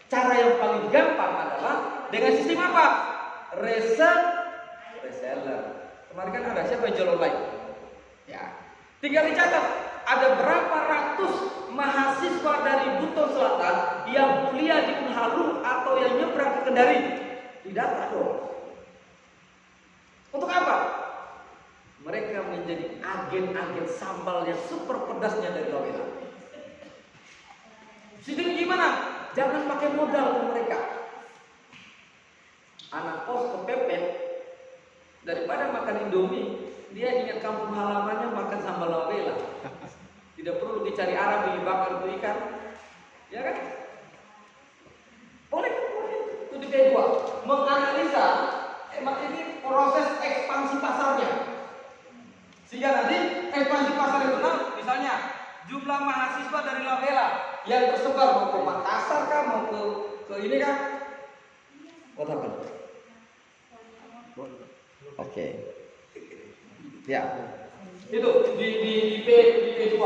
Cara yang paling gampang adalah dengan sistem apa? Reseller. Kemarin kan ada siapa yang jual online? Ya. Tinggal dicatat, ada berapa ratus mahasiswa dari Buton Selatan yang kuliah di Unhalu atau yang nyebrang ke Kendari? Didata dong. Untuk apa? Mereka menjadi agen-agen sambal yang super pedasnya dari Lawela. Sistem gimana? Jangan pakai modal ke mereka. Anak kos kepepet, daripada makan Indomie, dia ingat kampung halamannya makan sambal Lawela. Tidak perlu dicari arah beli bakar itu ikan, ya kan? Boleh. Itu di P2 menganalisa ini proses ekspansi pasarnya. Sehingga nanti ekspansi pasar itu misalnya jumlah mahasiswa dari Lawela yang tersebar mau ke Makassar kah, mau ke ini kah? Kota apa? Oke. Ya. Itu di P2.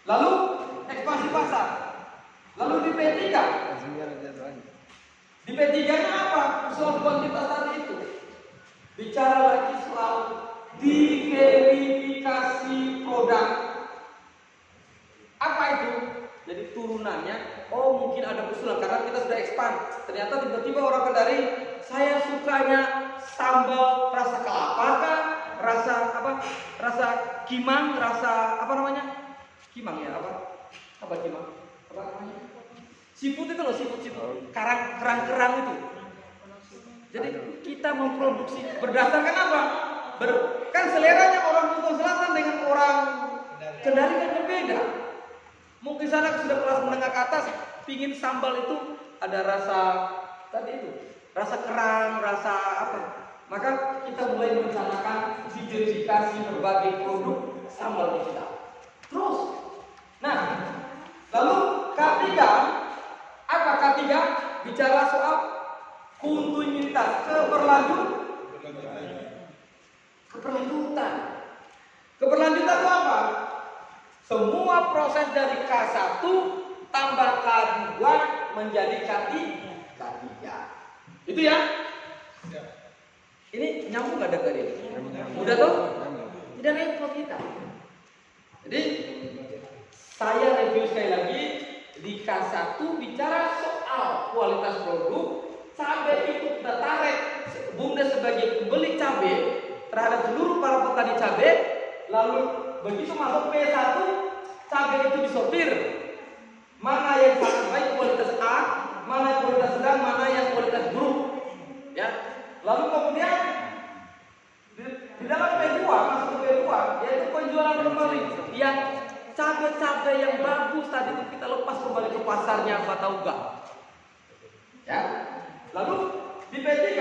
Lalu ekspansi pasar. Lalu di P3. Di P3-nya apa? Soal kuantitas tadi itu. Bicara lagi soal diverifikasi produk. Apa itu? Jadi turunannya, mungkin ada usulan karena kita sudah expand. Ternyata tiba-tiba orang Kendari, saya sukanya sambal rasa kelapa kah? Rasa apa? Rasa kimang, rasa apa namanya? Kimang ya, apa kimang? Apa namanya? Seafood itu loh, seafood. Kerang itu. Jadi kita memproduksi berdasarkan apa? Kan seleranya orang Buton Selatan dengan orang Kendari kan berbeda. Mungkin sana sudah kelas menengah ke atas, pingin sambal itu ada rasa tadi itu, rasa kerang, rasa apa. Maka kita mulai merencanakan diverifikasi berbagai produk sambal di kita. Terus, nah, lalu K3, apa K3? Bicara soal kontinuitas, keberlanjutan. Keberlanjutan itu apa? Semua proses dari K1 tambah K2 menjadi K3. Itu ya? Ini nyambung gak dengan ini? Udah tuh? Tidak repot kita. Jadi saya review sekali lagi di K1 bicara soal kualitas produk. Cabai itu kita tarik BUMDes sebagai pembeli cabai terhadap seluruh para petani cabai. Lalu begitu masuk P1, cabai itu disortir. Mana yang sangat baik kualitas A, mana yang kualitas sedang, mana yang kualitas buruk. Ya. Lalu kemudian di dalam P2, masuk ke P2, yaitu penjualan kembali yang cabai-cabai yang bagus tadi pasarnya Batauga. Ya. Lalu di P3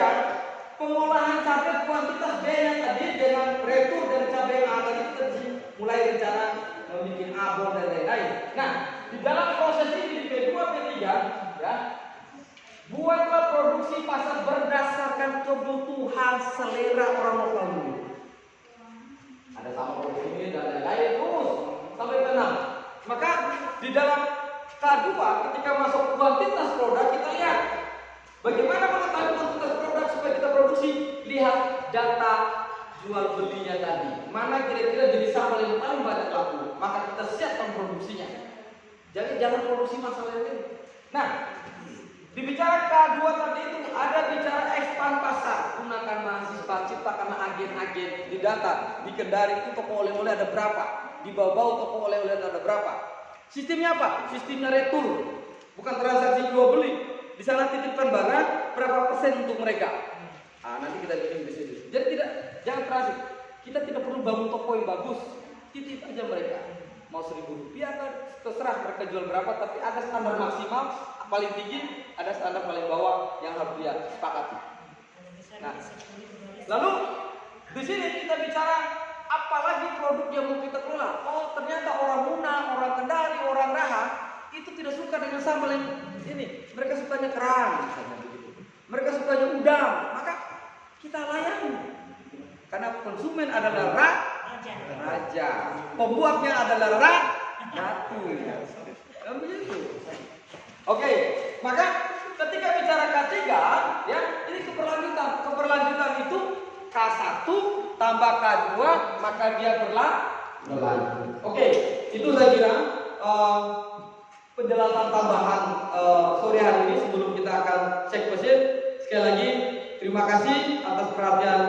pengolahan cabai kuantitas B yang tadi dengan retur dari cabai yang ada itu tadi mulai rencana membuat abon dan lain-lain. Nah, di dalam proses ini di P2 P3 ya, buatlah produksi pasar berdasarkan kebutuhan selera orang lokal dulu. Ada sama produksi ini dan lain-lain terus sampai ke 6. Maka di dalam K2 ketika masuk kuantitas produk kita lihat bagaimana mengetahui kuantitas produk supaya kita produksi. Lihat data jual belinya tadi. Mana kira-kira jenis sambal yang paling banyak laku, maka kita siapkan produksinya. Jadi jangan produksi masalah ini. Nah, dibicara K2 tadi itu ada bicara expand pasar. Gunakan mahasiswa, ciptakan agen-agen di data. Di Kendari itu toko oleh-oleh ada berapa? Di Bau-Bau toko oleh-oleh ada berapa? Sistemnya apa? Sistemnya retur. Bukan transaksi jual beli. Di sana titipkan barang, berapa persen untuk mereka? Nanti kita bikin di sini. Jadi jangan transit. Kita tidak perlu bangun toko yang bagus. Titip aja mereka. Mau Rp1.000 kan terserah mereka jual berapa, tapi ada standar maksimal paling tinggi, ada standar paling bawah yang harus dia sepakati. Nah, lalu di sini kita bicara apalagi produk yang mau kita kelola. Oh, ternyata orang Muna, orang Kendari, orang Raha itu tidak suka dengan sambal yang ini. Mereka sukanya kerang, misalnya begitu. Mereka sukanya udang, maka kita layani. Karena konsumen adalah raja, pembuatnya adalah ratu. Kan begitu. Oke, maka ketika bicara K3, ya ini keberlanjutan. Keberlanjutan itu K1 tambah K2, maka dia berlanjut. Oke, itu saya kira penjelasan tambahan sore hari ini sebelum kita akan cek mesin. Sekali lagi terima kasih atas perhatian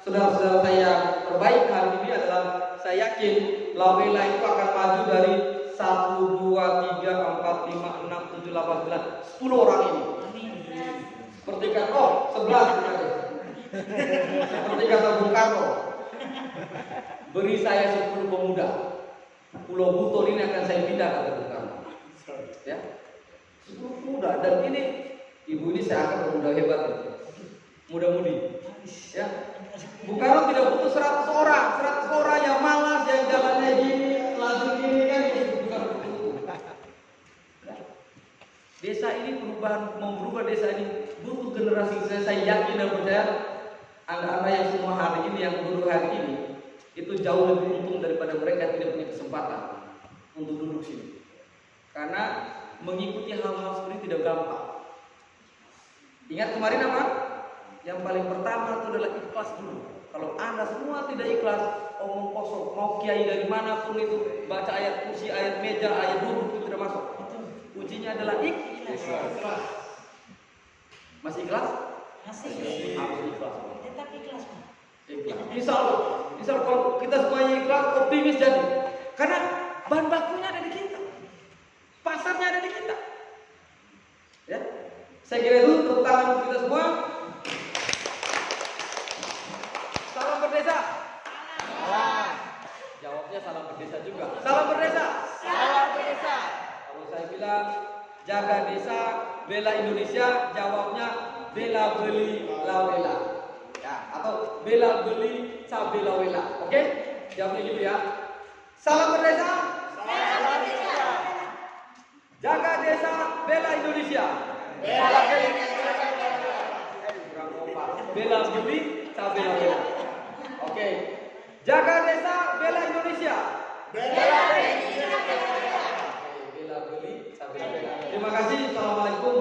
saudara-saudara saya yang terbaik hari ini adalah saya yakin Lawela itu akan maju dari 1, 2, 3, 4, 5, 6, 7, 8, 9, 10 orang ini. Seperti kata 11 seperti kata Bung Karno, beri saya 10 pemuda, Pulau Buton ini akan saya pindah, kata Bung Karno. Ya, 10 pemuda, dan ini ibu ini saya akan pemuda hebat, muda-mudi. Ya, Bung Karno tidak butuh 100 orang yang malas, yang jalannya gini, laju gini kan, itu bukan butuh. Desa ini mau berubah desa ini butuh generasi. Saya yakin dan percaya anak-anak yang semua hari ini, yang duduk hari ini, itu jauh lebih untung daripada mereka yang tidak punya kesempatan untuk duduk sini. Karena mengikuti hal-hal seperti ini tidak gampang. Ingat kemarin apa? Yang paling pertama itu adalah ikhlas dulu. Kalau Anda semua tidak ikhlas, omong kosong, mau kiai dari manapun itu baca ayat kursi, ayat meja, ayat duduk itu tidak masuk. Kuncinya adalah ikhlas. Masih ikhlas? Masih. Harus ikhlas. Tetap ikhlas, Pak. Insya Allah kalau kita semuanya ikhlas, optimis jadi. Karena bahan bakunya ada di kita, pasarnya ada di kita. Ya, saya kira itu tepuk tangan untuk kita semua. Salam berdesa. Salam. Jawabnya salam berdesa juga. Salam berdesa. Salam berdesa. Kalau saya bilang jaga desa, bela Indonesia, jawabnya bela beli Lawela. Ya, atau bela beli cabai Lawela. Oke? Jawabnya gitu ya. Salam berdesa. Salam berdesa. Jaga desa, bela Indonesia. Bela beli cabai Lawela. Oke. Jaga desa, bela Indonesia. Bela beli cabai Lawela. Terima kasih. Assalamualaikum.